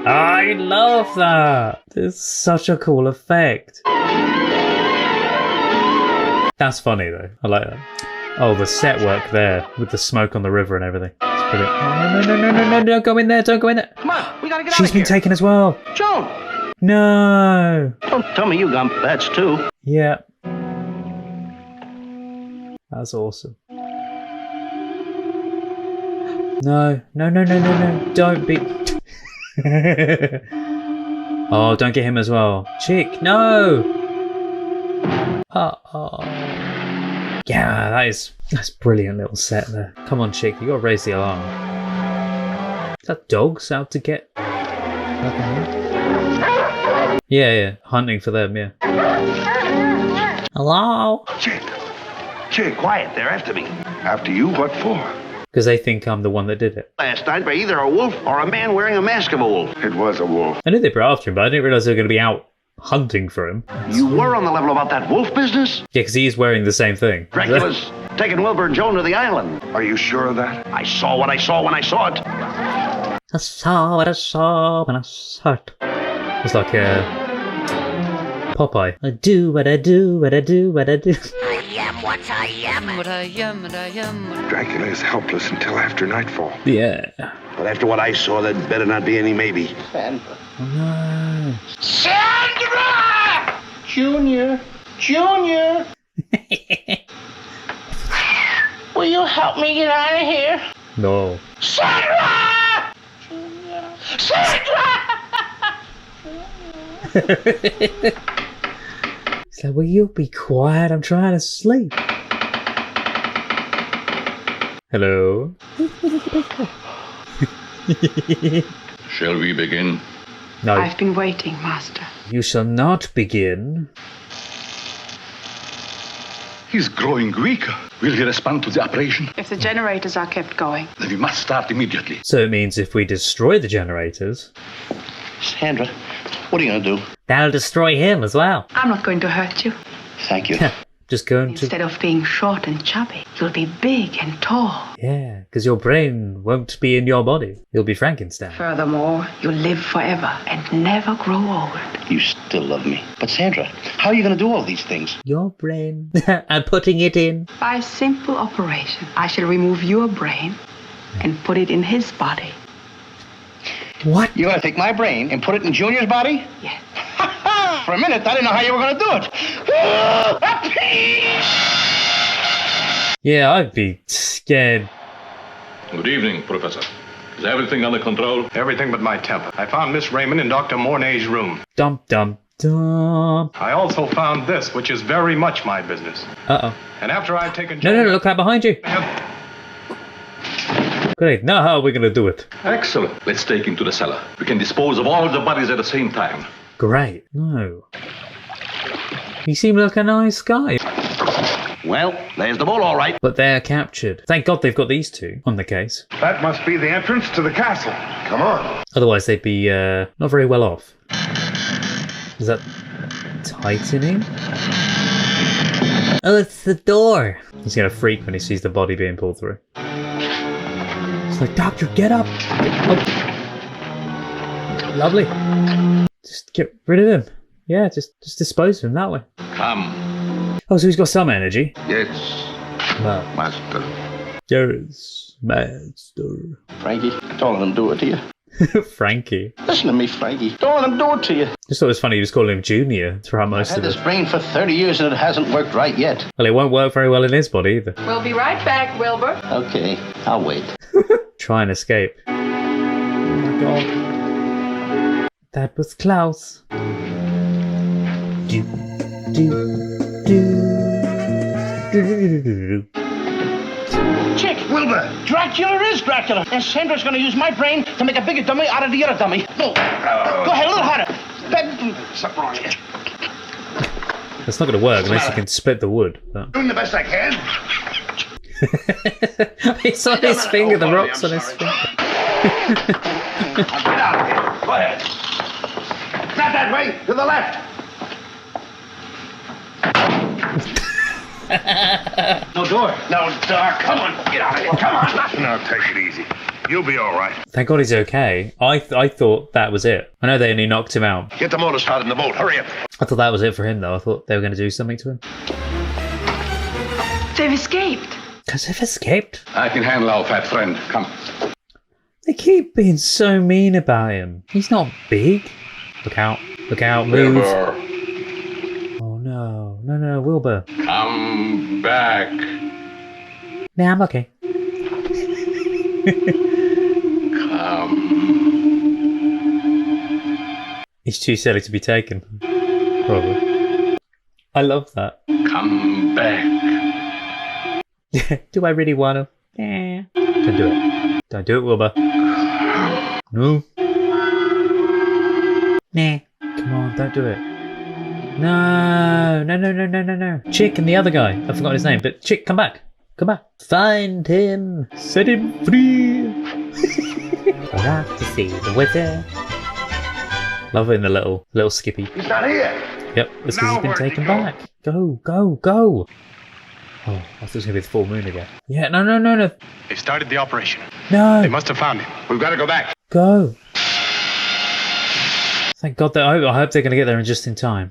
I love that. It's such a cool effect. That's funny though. I like that. Oh, the set work there with the smoke on the river and everything. It's brilliant. Oh, no, don't go in there, don't go in there. Come on, we gotta get out She's of been here. taken as well. Joan! No. Don't tell me you got bats, too. Yeah. That's awesome. No. Don't be... Oh, don't get him as well. Chick, no! Uh-oh. Yeah, that's brilliant little set there. Come on, Chick, you gotta raise the alarm. Is that dogs out to get... Yeah, hunting for them, yeah. Hello? Chick, quiet. They're after me. After you? What for? Because they think I'm the one that did it. Last night by either a wolf or a man wearing a mask of a wolf. It was a wolf. I knew they were after him, but I didn't realise they were going to be out hunting for him. You were on the level about that wolf business? Yeah, because he is wearing the same thing. Dracula's taking Wilbur and Joan to the island. Are you sure of that? I saw what I saw when I saw it. I saw what I saw when I saw it. It's like Popeye. I do what I do, what I do, what I do. I am what I am. What I am, what I am. Dracula is helpless until after nightfall. Yeah. But after what I saw, there'd better not be any maybe. Sandra. Oh, no. Sandra! Junior. Junior. Will you help me get out of here? No. Sandra! Junior. Sandra! He's like, will you be quiet? I'm trying to sleep. Hello? Shall we begin? No. I've been waiting, Master. You shall not begin. He's growing weaker. Will he respond to the operation? If the generators are kept going. Then we must start immediately. So it means if we destroy the generators... Sandra, what are you going to do? That'll destroy him as well. I'm not going to hurt you. Thank you. Just going to... Instead of being short and chubby, you'll be big and tall. Yeah, because your brain won't be in your body. You'll be Frankenstein. Furthermore, you'll live forever and never grow old. You still love me. But Sandra, how are you going to do all these things? Your brain. I'm putting it in. By a simple operation, I shall remove your brain and put it in his body. What? You're going to take my brain and put it in Junior's body? Yes. For a minute, I didn't know how you were going to do it. Yeah, I'd be scared. Good evening, Professor. Is everything under control? Everything but my temper. I found Miss Raymond in Dr. Mornay's room. Dum dum dum. I also found this, which is very much my business. Uh-oh. And after I've taken... No, look out behind you. Great, now how are we going to do it? Excellent. Let's take him to the cellar. We can dispose of all the bodies at the same time. Great. No. He seemed like a nice guy. Well, there's the ball, all right. But they're captured. Thank God they've got these two on the case. That must be the entrance to the castle. Come on. Otherwise they'd be not very well off. Is that tightening? Oh, it's the door. He's going to freak when he sees the body being pulled through. It's like, Doctor, get up. Oh. Lovely. Just get rid of him. Yeah, just dispose of him that way. Come. Oh, so he's got some energy. Yes, Well, master. yes, master. Frankie, don't let him do it to you. Frankie. Listen to me, Frankie. Don't let him do it to you. Just thought it was funny he was calling him Junior throughout most I've of had it. this brain for 30 years and it hasn't worked right yet. Well, it won't work very well in his body either. We'll be right back, Wilbur. Okay, I'll wait. Try and escape. Oh my god. That was Klaus. Do, do. Chick, Wilbur, Dracula is Dracula. And Sandra's going to use my brain to make a bigger dummy out of the other dummy. No. Go ahead, a little harder. Something wrong here. That's not going to work unless you can split the wood. But... Doing the best I can. It's on his finger, the rock's on his finger. Get out of here. Go ahead. Not that way, to the left. No door. No door. Come on, get out of here. Come on. Now take it easy. You'll be all right. Thank God he's okay. I thought that was it. I know they only knocked him out. Get the motor started in the boat. Hurry up. I thought that was it for him, though. I thought they were going to do something to him. They've escaped. Because they've escaped. I can handle our fat friend. Come. They keep being so mean about him. He's not big. Look out, move. Wilbur. Oh no, Wilbur. Come back. Nah, I'm okay. Come. He's too silly to be taken. Probably. I love that. Come back. Do I really want to? Yeah. Don't do it. Don't do it, Wilbur. No. Nah. Come on, don't do it. No. Chick and the other guy. I've forgotten his name, but Chick, come back. Come back. Find him. Set him free. I'd like to see the wizard. Loving the little skippy. He's not here. Yep, it's because he's been taken back. Go, go, go. Oh, I thought it was going to be the full moon again. Yeah, no. They've started the operation. No. They must have found him. We've got to go back. Go. Thank God that I hope they're going to get there in just in time.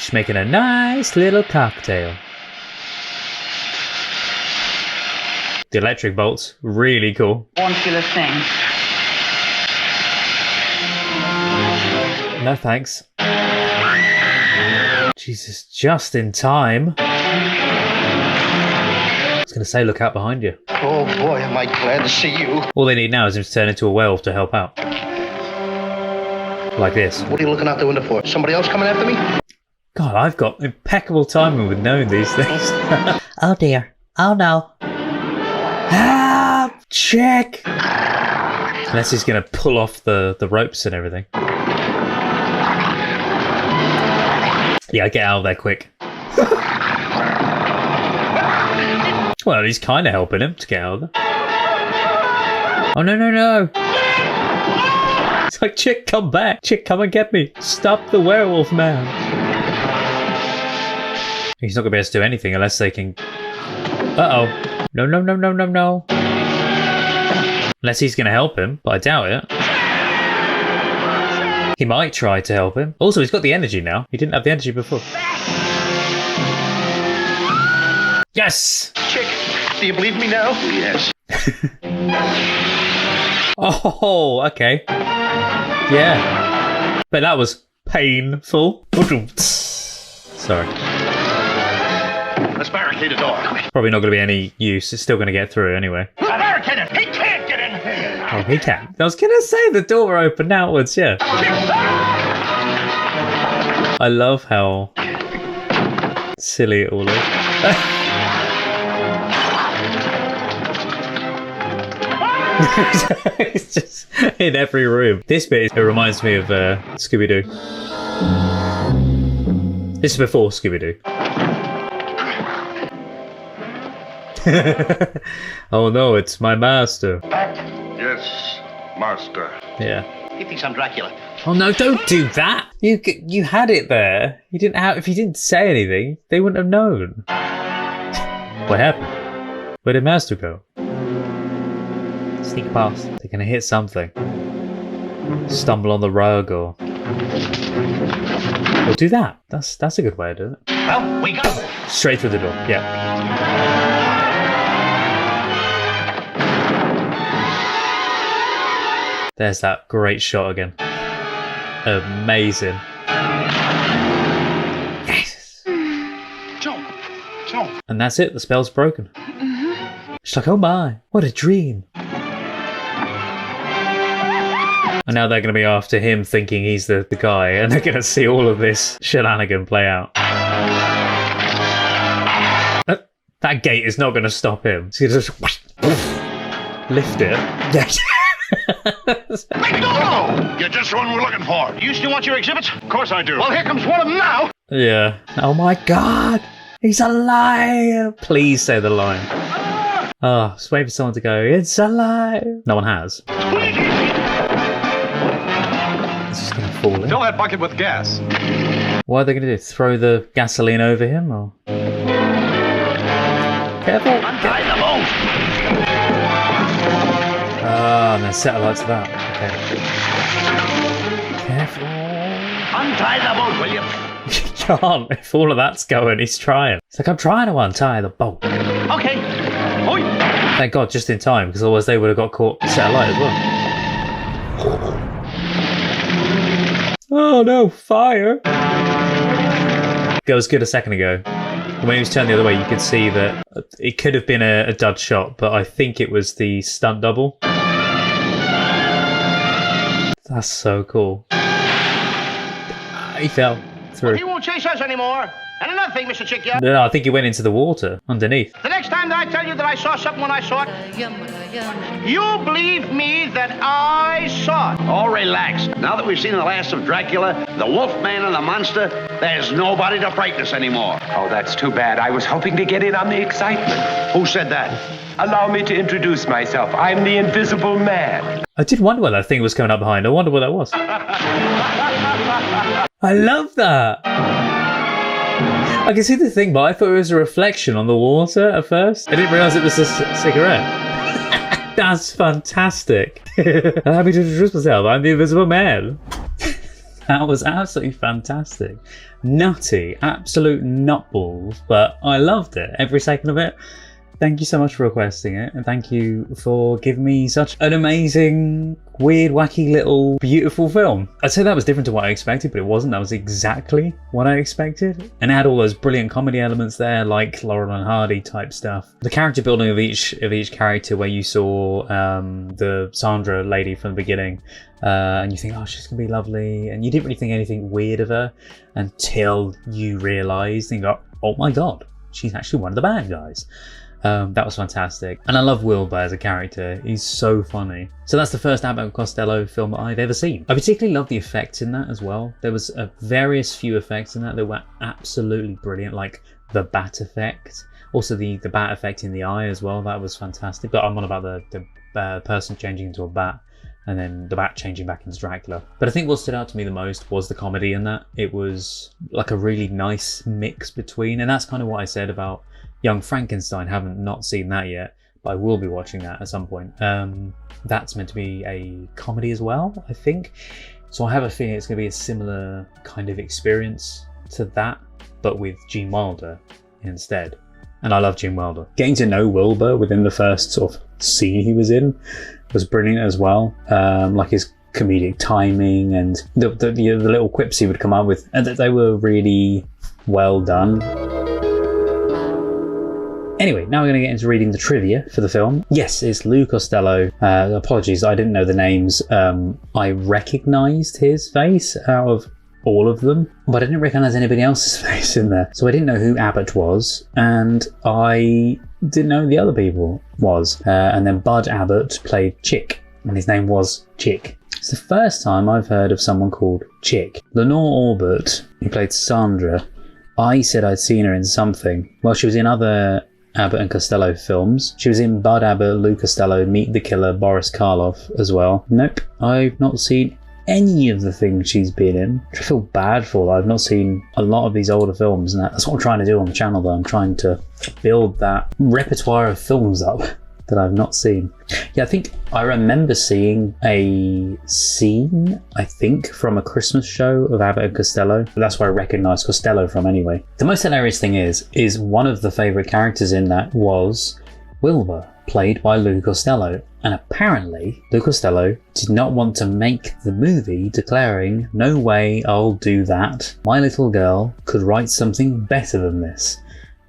She's making a nice little cocktail. The electric bolts, really cool. Won't feel a thing. No thanks. Jesus, just in time. I was going to say, look out behind you. Oh boy, am I glad to see you. All they need now is him to turn into a werewolf to help out. Like this. What are you looking out the window for? Somebody else coming after me? God, I've got impeccable timing with knowing these things. Oh dear. Oh no. Ah, check. Unless he's going to pull off the ropes and everything. Yeah, get out of there quick. Well, he's kind of helping him to get out of there. Oh, no. It's like, chick, come back. Chick, come and get me. Stop the werewolf man. He's not going to be able to do anything unless they can... Uh-oh. No. Unless he's going to help him, but I doubt it. He might try to help him. Also, he's got the energy now. He didn't have the energy before. Yes! Chick, do you believe me now? Yes. Oh, okay. Yeah. But that was painful. Sorry. Let's barricade the door. Probably not going to be any use. It's still going to get through anyway. Barricade it! He can't get in here! Oh, he can. I was going to say the door opened outwards, yeah. I love how silly it all is. It's just in every room. This bit, it reminds me of Scooby-Doo. This is before Scooby-Doo. Oh no, it's my master. Yes, master. Yeah. He thinks I'm Dracula. Oh no, don't do that! You had it there. You didn't have. If you didn't say anything, they wouldn't have known. What happened? Where did Master go? Sneak past. They're gonna hit something. Stumble on the rug or do that. That's a good way of doing it. Well, we go. Straight through the door. Yeah. There's that great shot again. Amazing. Yes. Jump. And that's it. The spell's broken. She's like, oh my, what a dream. And now they're going to be after him thinking he's the guy, and they're going to see all of this shenanigan play out. That gate is not going to stop him. So just lift it. Yes. No! You're just the one we're looking for. You still want your exhibits? Of course I do. Well, here comes one of them now. Yeah. Oh my God. He's alive. Please say the line. Oh, just wait for someone to go, it's alive. No one has. It's just going to fall in. Fill that bucket with gas. What are they going to do? Throw the gasoline over him? Or? Careful. Untie the boat. Ah, and there's satellites to that. Okay. Careful. Untie the boat, will you? You can't. If all of that's going, he's trying. It's like, I'm trying to untie the boat. Okay. Oi. Thank God, just in time, because otherwise they would have got caught satellite as well. Oh no, fire! That was good a second ago. When he was turned the other way, you could see that it could have been a dud shot, but I think it was the stunt double. That's so cool. He fell through. He won't chase us anymore. And another thing, Mr. Chickyard. No, I think he went into the water underneath. The next time that I tell you that I saw something when I saw it, you believe me that I saw it. Oh, relax. Now that we've seen the last of Dracula, the Wolfman and the monster, there's nobody to frighten us anymore. Oh, that's too bad. I was hoping to get in on the excitement. Who said that? Allow me to introduce myself. I'm the Invisible Man. I did wonder what that thing was coming up behind. I wonder what that was. I love that. I can see the thing, but I thought it was a reflection on the water at first. I didn't realise it was a cigarette. That's fantastic. Allow me to introduce myself. I'm the Invisible Man. That was absolutely fantastic. Nutty, absolute nutballs, but I loved it, every second of it. Thank you so much for requesting it, and thank you for giving me such an amazing, weird, wacky little beautiful film. I'd say that was different to what I expected, but it wasn't. That was exactly what I expected. And it had all those brilliant comedy elements there, like Laurel and Hardy type stuff. The character building of each character, where you saw the Sandra lady from the beginning, and you think, oh, she's gonna be lovely, and you didn't really think anything weird of her until you realised and go, oh my god, she's actually one of the bad guys. That was fantastic. And I love Wilbur as a character. He's so funny. So that's the first Abbott and Costello film that I've ever seen. I particularly love the effects in that as well. There was various few effects in that were absolutely brilliant, like the bat effect. Also the bat effect in the eye as well. That was fantastic. But I'm on about the person changing into a bat, and then the bat changing back into Dracula. But I think what stood out to me the most was the comedy in that. It was like a really nice mix between, and that's kind of what I said about Young Frankenstein. Haven't not seen that yet, but I will be watching that at some point. That's meant to be a comedy as well, I think. So I have a feeling it's going to be a similar kind of experience to that, but with Gene Wilder instead. And I love Gene Wilder. Getting to know Wilbur within the first sort of scene he was in was brilliant as well. Like his comedic timing and the little quips he would come up with, and that they were really well done. Anyway, now we're going to get into reading the trivia for the film. Yes, it's Lou Costello. Apologies, I didn't know the names. I recognised his face out of all of them, but I didn't recognise anybody else's face in there. So I didn't know who Abbott was, and I didn't know who the other people was. And then Bud Abbott played Chick, and his name was Chick. It's the first time I've heard of someone called Chick. Lenore Aubert, who played Sandra, I said I'd seen her in something. Well, she was in other Abbott and Costello films. She was in Bud Abbott, Lou Costello, Meet the Killer, Boris Karloff as well. Nope, I've not seen any of the things she's been in, which I feel bad for. I've not seen a lot of these older films, and that's what I'm trying to do on the channel, though. I'm trying to build that repertoire of films up that I've not seen. Yeah, I think I remember seeing a scene, I think, from a Christmas show of Abbott and Costello. That's where I recognise Costello from anyway. The most hilarious thing is one of the favourite characters in that was Wilbur, played by Lou Costello. And apparently, Lou Costello did not want to make the movie, declaring, no way, I'll do that. My little girl could write something better than this.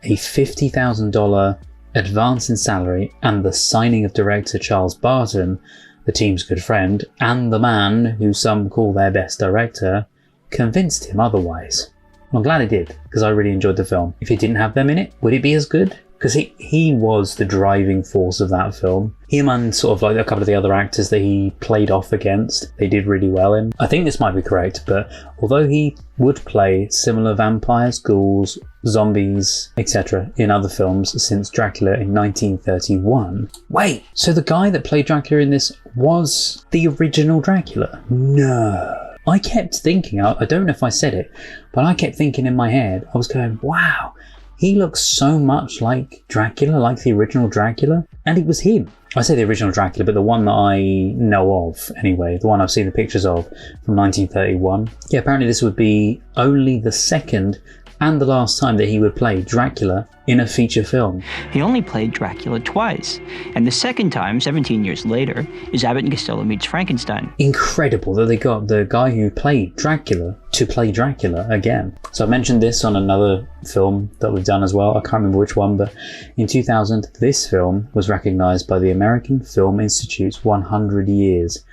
A $50,000 advance in salary and the signing of director Charles Barton, the team's good friend, and the man who some call their best director, convinced him otherwise. I'm glad it did, because I really enjoyed the film. If it didn't have them in it, would it be as good? Because he was the driving force of that film. Him and sort of like a couple of the other actors that he played off against, they did really well in. I think this might be correct, but although he would play similar vampires, ghouls, zombies, etc. in other films since Dracula in 1931. Wait, so the guy that played Dracula in this was the original Dracula? No. I kept thinking, I don't know if I said it, but I kept thinking in my head, I was going, wow, he looks so much like Dracula, like the original Dracula, and it was him. I say the original Dracula, but the one that I know of anyway, the one I've seen the pictures of from 1931. Yeah, apparently this would be only the second and the last time that he would play Dracula in a feature film. He only played Dracula twice, and the second time, 17 years later, is Abbott and Costello meets Frankenstein. Incredible that they got the guy who played Dracula to play Dracula again. So I mentioned this on another film that we've done as well, I can't remember which one, but in 2000 this film was recognised by the American Film Institute's 100 Years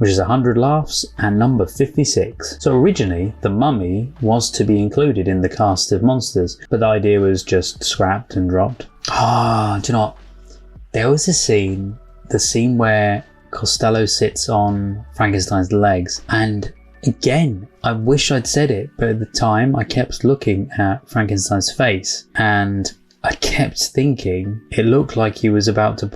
which is 100 laughs and number 56. So originally, The Mummy was to be included in the cast of monsters, but the idea was just scrapped and dropped. Do you know what? There was a scene, the scene where Costello sits on Frankenstein's legs, and again, I wish I'd said it, but at the time I kept looking at Frankenstein's face and I kept thinking it looked like he was about to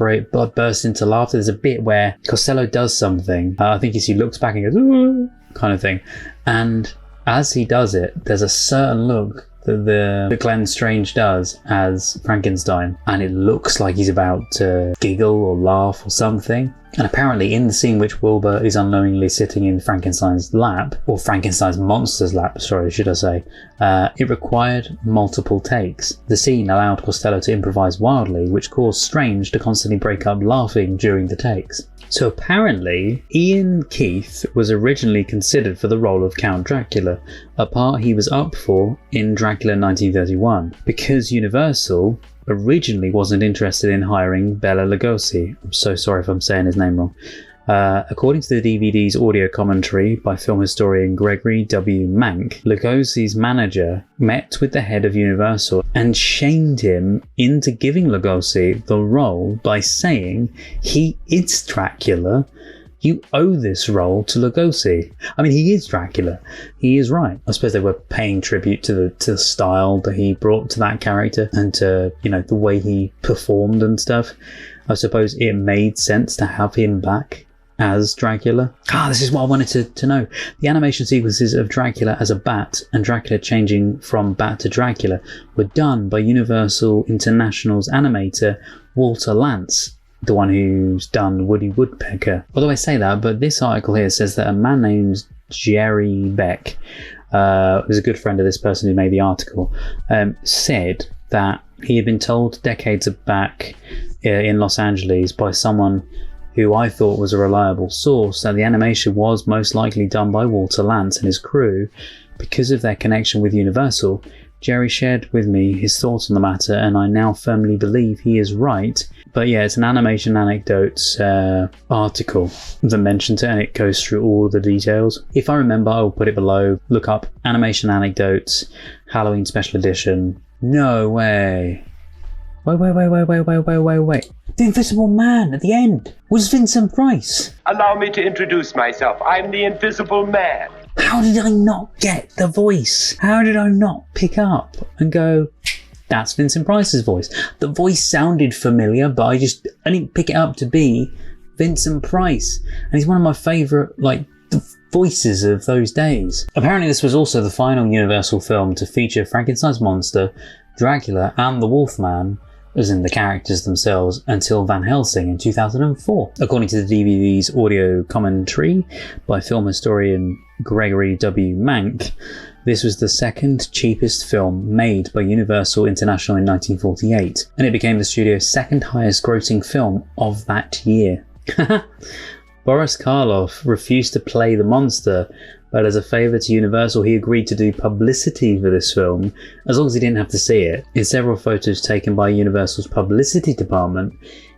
burst into laughter. There's a bit where Costello does something. I think he looks back and goes, "Ooh," kind of thing. And as he does it, there's a certain look that Glenn Strange does as Frankenstein, and it looks like he's about to giggle or laugh or something. And apparently in the scene which Wilbur is unknowingly sitting in Frankenstein's lap, or Frankenstein's monster's lap, sorry, should I say, it required multiple takes. The scene allowed Costello to improvise wildly, which caused Strange to constantly break up laughing during the takes. So apparently, Ian Keith was originally considered for the role of Count Dracula, a part he was up for in Dracula 1931, because Universal originally wasn't interested in hiring Bela Lugosi. I'm so sorry if I'm saying his name wrong. According to the DVD's audio commentary by film historian Gregory W. Mank, Lugosi's manager met with the head of Universal and shamed him into giving Lugosi the role by saying, "He is Dracula. You owe this role to Lugosi." I mean, he is Dracula. He is right. I suppose they were paying tribute to the style that he brought to that character and to, the way he performed and stuff. I suppose it made sense to have him back as Dracula. This is what I wanted to know. The animation sequences of Dracula as a bat and Dracula changing from bat to Dracula were done by Universal International's animator Walter Lantz, the one who's done Woody Woodpecker. Although I say that, but this article here says that a man named Jerry Beck, who's a good friend of this person who made the article, said that he had been told decades back in Los Angeles by someone who I thought was a reliable source that the animation was most likely done by Walter Lantz and his crew. Because of their connection with Universal, Jerry shared with me his thoughts on the matter, and I now firmly believe he is right. But yeah, it's an Animation Anecdotes article that mentions it, and it goes through all the details. If I remember, I will put it below. Look up Animation Anecdotes, Halloween Special Edition. No way. Wait. The Invisible Man at the end was Vincent Price. Allow me to introduce myself. I'm the Invisible Man. How did I not get the voice? How did I not pick up and go, that's Vincent Price's voice? The voice sounded familiar, but I didn't pick it up to be Vincent Price. And he's one of my favourite, voices of those days. Apparently this was also the final Universal film to feature Frankenstein's monster, Dracula, and the Wolfman, as in the characters themselves, until Van Helsing in 2004. According to the DVD's audio commentary by film historian Gregory W. Mank, this was the second cheapest film made by Universal International in 1948, and it became the studio's second highest grossing film of that year. Boris Karloff refused to play the monster, but as a favour to Universal, he agreed to do publicity for this film, as long as he didn't have to see it. In several photos taken by Universal's publicity department,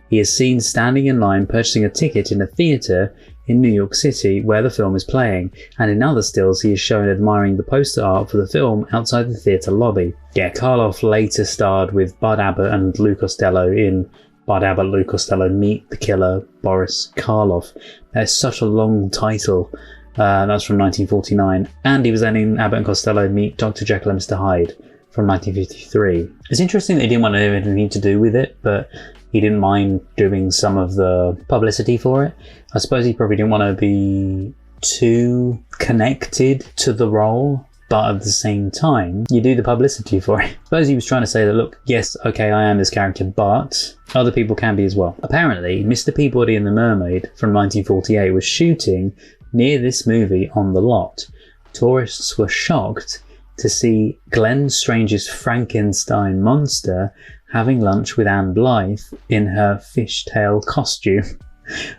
he is seen standing in line purchasing a ticket in a theatre in New York City where the film is playing, and in other stills he is shown admiring the poster art for the film outside the theatre lobby. Yeah, Karloff later starred with Bud Abbott and Lou Costello in Bud Abbott, Lou Costello Meet the Killer, Boris Karloff. That's such a long title. That's from 1949. And he was then in Abbott and Costello Meet Dr. Jekyll and Mr. Hyde from 1953. It's interesting that he didn't want to have anything to do with it, but he didn't mind doing some of the publicity for it. I suppose he probably didn't want to be too connected to the role, but at the same time, you do the publicity for it. I suppose he was trying to say that, look, yes, okay, I am this character, but other people can be as well. Apparently, Mr. Peabody and the Mermaid from 1948 was shooting near this movie on the lot. Tourists were shocked to see Glenn Strange's Frankenstein monster having lunch with Anne Blythe in her fishtail costume.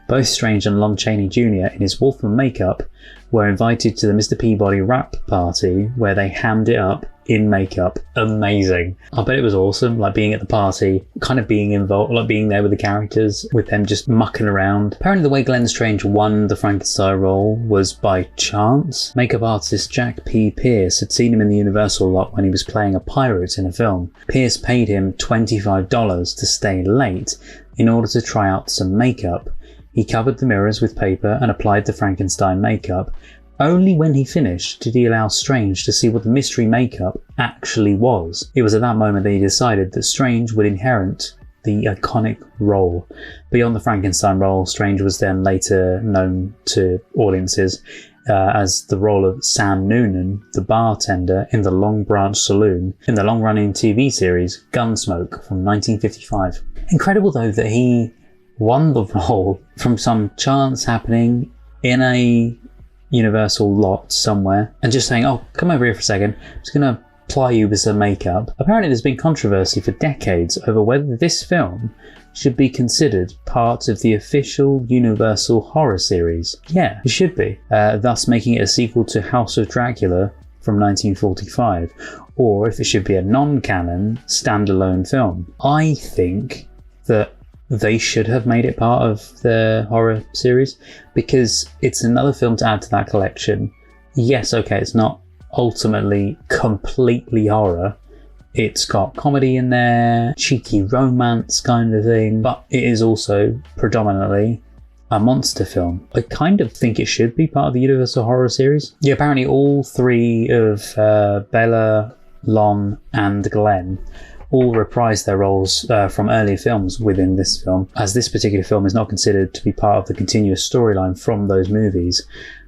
Both Strange and Lon Chaney Jr. in his Wolfman makeup were invited to the Mr. Peabody wrap party where they hammed it up in makeup. Amazing. I bet it was awesome, like being at the party, kind of being involved, like being there with the characters, with them just mucking around. Apparently the way Glenn Strange won the Frankenstein role was by chance. Makeup artist Jack P. Pierce had seen him in the Universal lot when he was playing a pirate in a film. Pierce paid him $25 to stay late in order to try out some makeup. He covered the mirrors with paper and applied the Frankenstein makeup. Only when he finished did he allow Strange to see what the mystery makeup actually was. It was at that moment that he decided that Strange would inherit the iconic role. Beyond the Frankenstein role, Strange was then later known to audiences as the role of Sam Noonan, the bartender in the Long Branch Saloon in the long-running TV series Gunsmoke from 1955. Incredible though that he won the role from some chance happening in a Universal lot somewhere and just saying, oh, come over here for a second, I'm just going to apply you with some makeup. Apparently there's been controversy for decades over whether this film should be considered part of the official Universal horror series. Yeah, it should be, thus making it a sequel to House of Dracula from 1945, or if it should be a non-canon standalone film. I think that they should have made it part of the horror series because it's another film to add to that collection. Yes, okay, it's not ultimately completely horror. It's got comedy in there, cheeky romance kind of thing, but it is also predominantly a monster film. I kind of think it should be part of the Universal horror series. Yeah, apparently all three of Bella, Lon and Glenn all reprised their roles from earlier films within this film, as this particular film is not considered to be part of the continuous storyline from those movies.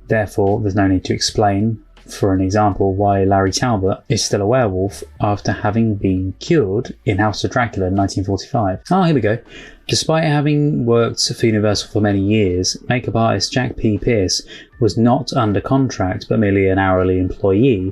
Therefore, there's no need to explain, for an example, why Larry Talbot is still a werewolf after having been cured in House of Dracula in 1945. Oh, here we go. Despite having worked for Universal for many years, makeup artist Jack P. Pierce was not under contract but merely an hourly employee.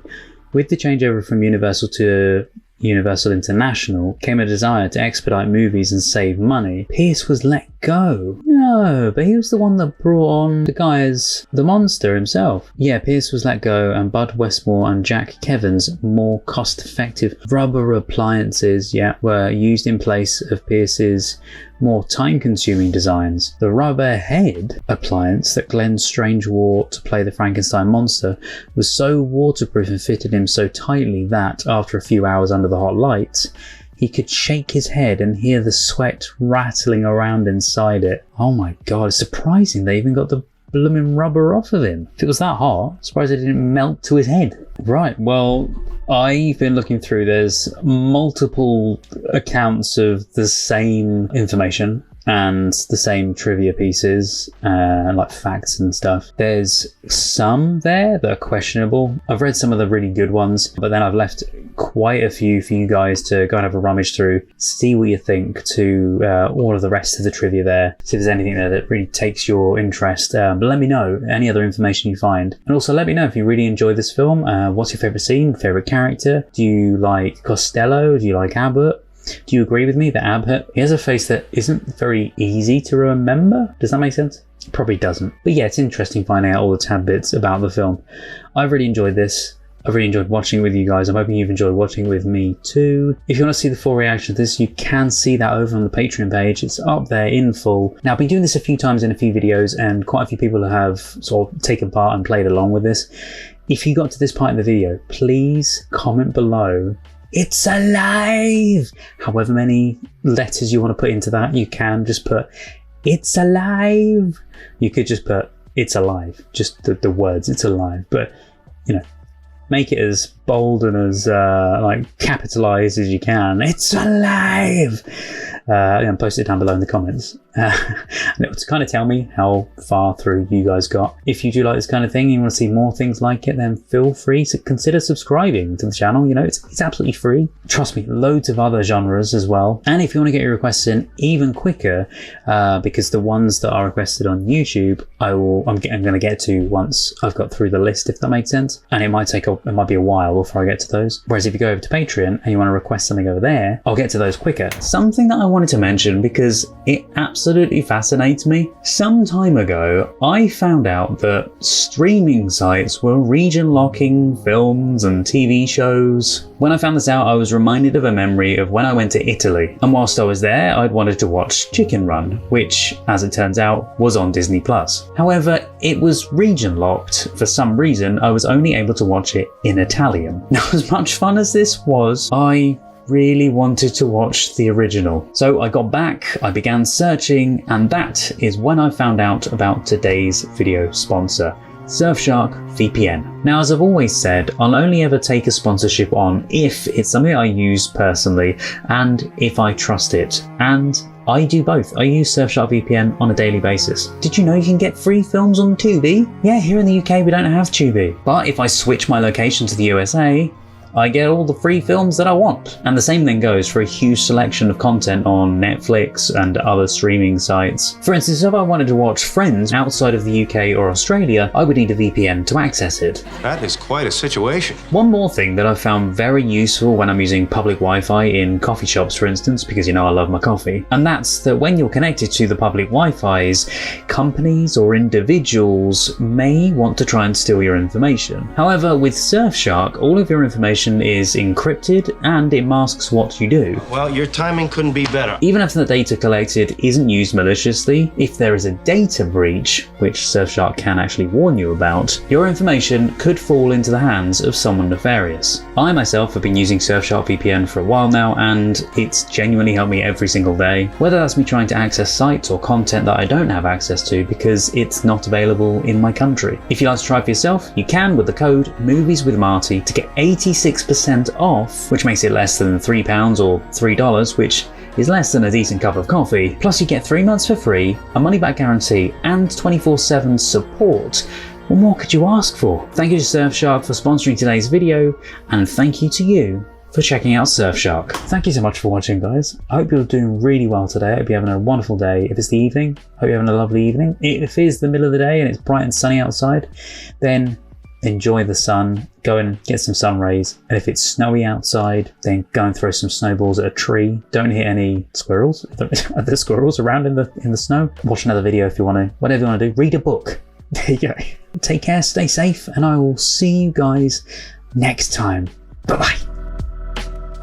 With the changeover from Universal to Universal International came a desire to expedite movies and save money. Pierce was let go. No, but he was the one that brought on the guy as the monster himself. Yeah, Pierce was let go and Bud Westmore and Jack Kevin's more cost-effective rubber appliances, were used in place of Pierce's more time-consuming designs. The rubber head appliance that Glenn Strange wore to play the Frankenstein monster was so waterproof and fitted him so tightly that, after a few hours under the hot lights, he could shake his head and hear the sweat rattling around inside it. Oh my god, it's surprising they even got the blooming rubber off of him. If it was that hot, surprised it didn't melt to his head. Right, well, I've been looking through, there's multiple accounts of the same information and the same trivia pieces, like facts and stuff. There's some there that are questionable. I've read some of the really good ones, but then I've left quite a few for you guys to go and have a rummage through, see what you think to all of the rest of the trivia there, see if there's anything there that really takes your interest. But let me know any other information you find. And also let me know if you really enjoy this film. What's your favourite scene, favourite character? Do you like Costello? Do you like Abbott? Do you agree with me that Abbott, he has a face that isn't very easy to remember? Does that make sense? It probably doesn't. But yeah, it's interesting finding out all the tad bits about the film. I've really enjoyed this. I've really enjoyed watching it with you guys. I'm hoping you've enjoyed watching it with me too. If you want to see the full reaction to this, you can see that over on the Patreon page. It's up there in full. Now, I've been doing this a few times in a few videos, and quite a few people have sort of taken part and played along with this. If you got to this part in the video, please comment below, "It's alive!" However many letters you want to put into that, you can just put, "It's alive!" You could just put, "It's alive." Just the words, "It's alive." But, you know, make it as bold and as like capitalized as you can. "It's alive!" And post it down below in the comments. And it would kind of tell me how far through you guys got. If you do like this kind of thing and you want to see more things like it, then feel free to consider subscribing to the channel. You know, it's absolutely free. Trust me, loads of other genres as well. And if you want to get your requests in even quicker, because the ones that are requested on YouTube, I'm going to get to once I've got through the list, if that makes sense. And it might be a while before I get to those. Whereas if you go over to Patreon and you want to request something over there, I'll get to those quicker. Something that I want wanted to mention because it absolutely fascinates me. Some time ago, I found out that streaming sites were region locking films and TV shows. When I found this out, I was reminded of a memory of when I went to Italy, and whilst I was there, I'd wanted to watch Chicken Run, which, as it turns out, was on Disney+. However, it was region locked. For some reason, I was only able to watch it in Italian. Now, as much fun as this was, I really wanted to watch the original. So I got back, I began searching, and that is when I found out about today's video sponsor, Surfshark VPN. Now, as I've always said, I'll only ever take a sponsorship on if it's something I use personally and if I trust it. And I do both. I use Surfshark VPN on a daily basis. Did you know you can get free films on Tubi? Yeah, here in the UK we don't have Tubi. But if I switch my location to the USA, I get all the free films that I want. And the same thing goes for a huge selection of content on Netflix and other streaming sites. For instance, if I wanted to watch Friends outside of the UK or Australia, I would need a VPN to access it. That is quite a situation. One more thing that I've found very useful when I'm using public Wi-Fi in coffee shops, for instance, because you know I love my coffee, and that's that when you're connected to the public Wi-Fi's, companies or individuals may want to try and steal your information. However, with Surfshark, all of your information is encrypted and it masks what you do. Well, your timing couldn't be better. Even if the data collected isn't used maliciously, if there is a data breach, which Surfshark can actually warn you about, your information could fall into the hands of someone nefarious. I myself have been using Surfshark VPN for a while now, and it's genuinely helped me every single day, whether that's me trying to access sites or content that I don't have access to because it's not available in my country. If you'd like to try for yourself, you can with the code MoviesWithMarty to get 86% off, which makes it less than £3 or $3, which is less than a decent cup of coffee. Plus you get 3 months for free, a money back guarantee, and 24/7 support. What more could you ask for? Thank you to Surfshark for sponsoring today's video, and thank you to you for checking out Surfshark. Thank you so much for watching, guys. I hope you're doing really well today. I hope you're having a wonderful day. If it's the evening, I hope you're having a lovely evening. If it is the middle of the day and it's bright and sunny outside, then enjoy the sun, go and get some sun rays. And if it's snowy outside, then go and throw some snowballs at a tree. Don't hit any squirrels. Are there squirrels around in the snow? Watch another video if you want to. Whatever you want to do. Read a book. There you go. Take care, stay safe, and I will see you guys next time. Bye-bye.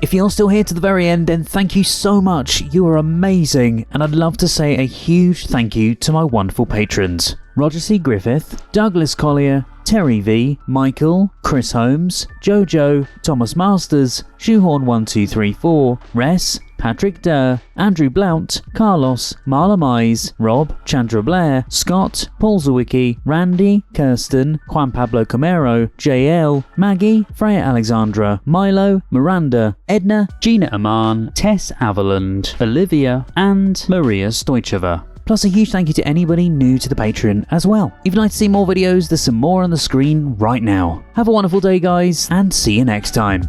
If you're still here to the very end, then thank you so much. You are amazing, and I'd love to say a huge thank you to my wonderful patrons: Roger C. Griffith, Douglas Collier, Terry V, Michael, Chris Holmes, Jojo, Thomas Masters, Shoehorn1234, Res, Patrick Durr, Andrew Blount, Carlos, Marla Mize, Rob, Chandra Blair, Scott, Paul Zawicki, Randy, Kirsten, Juan Pablo Camero, JL, Maggie, Freya Alexandra, Milo, Miranda, Edna, Gina Aman, Tess Avaland, Olivia, and Maria Stoicheva. Plus a huge thank you to anybody new to the Patreon as well. If you'd like to see more videos, there's some more on the screen right now. Have a wonderful day, guys, and see you next time.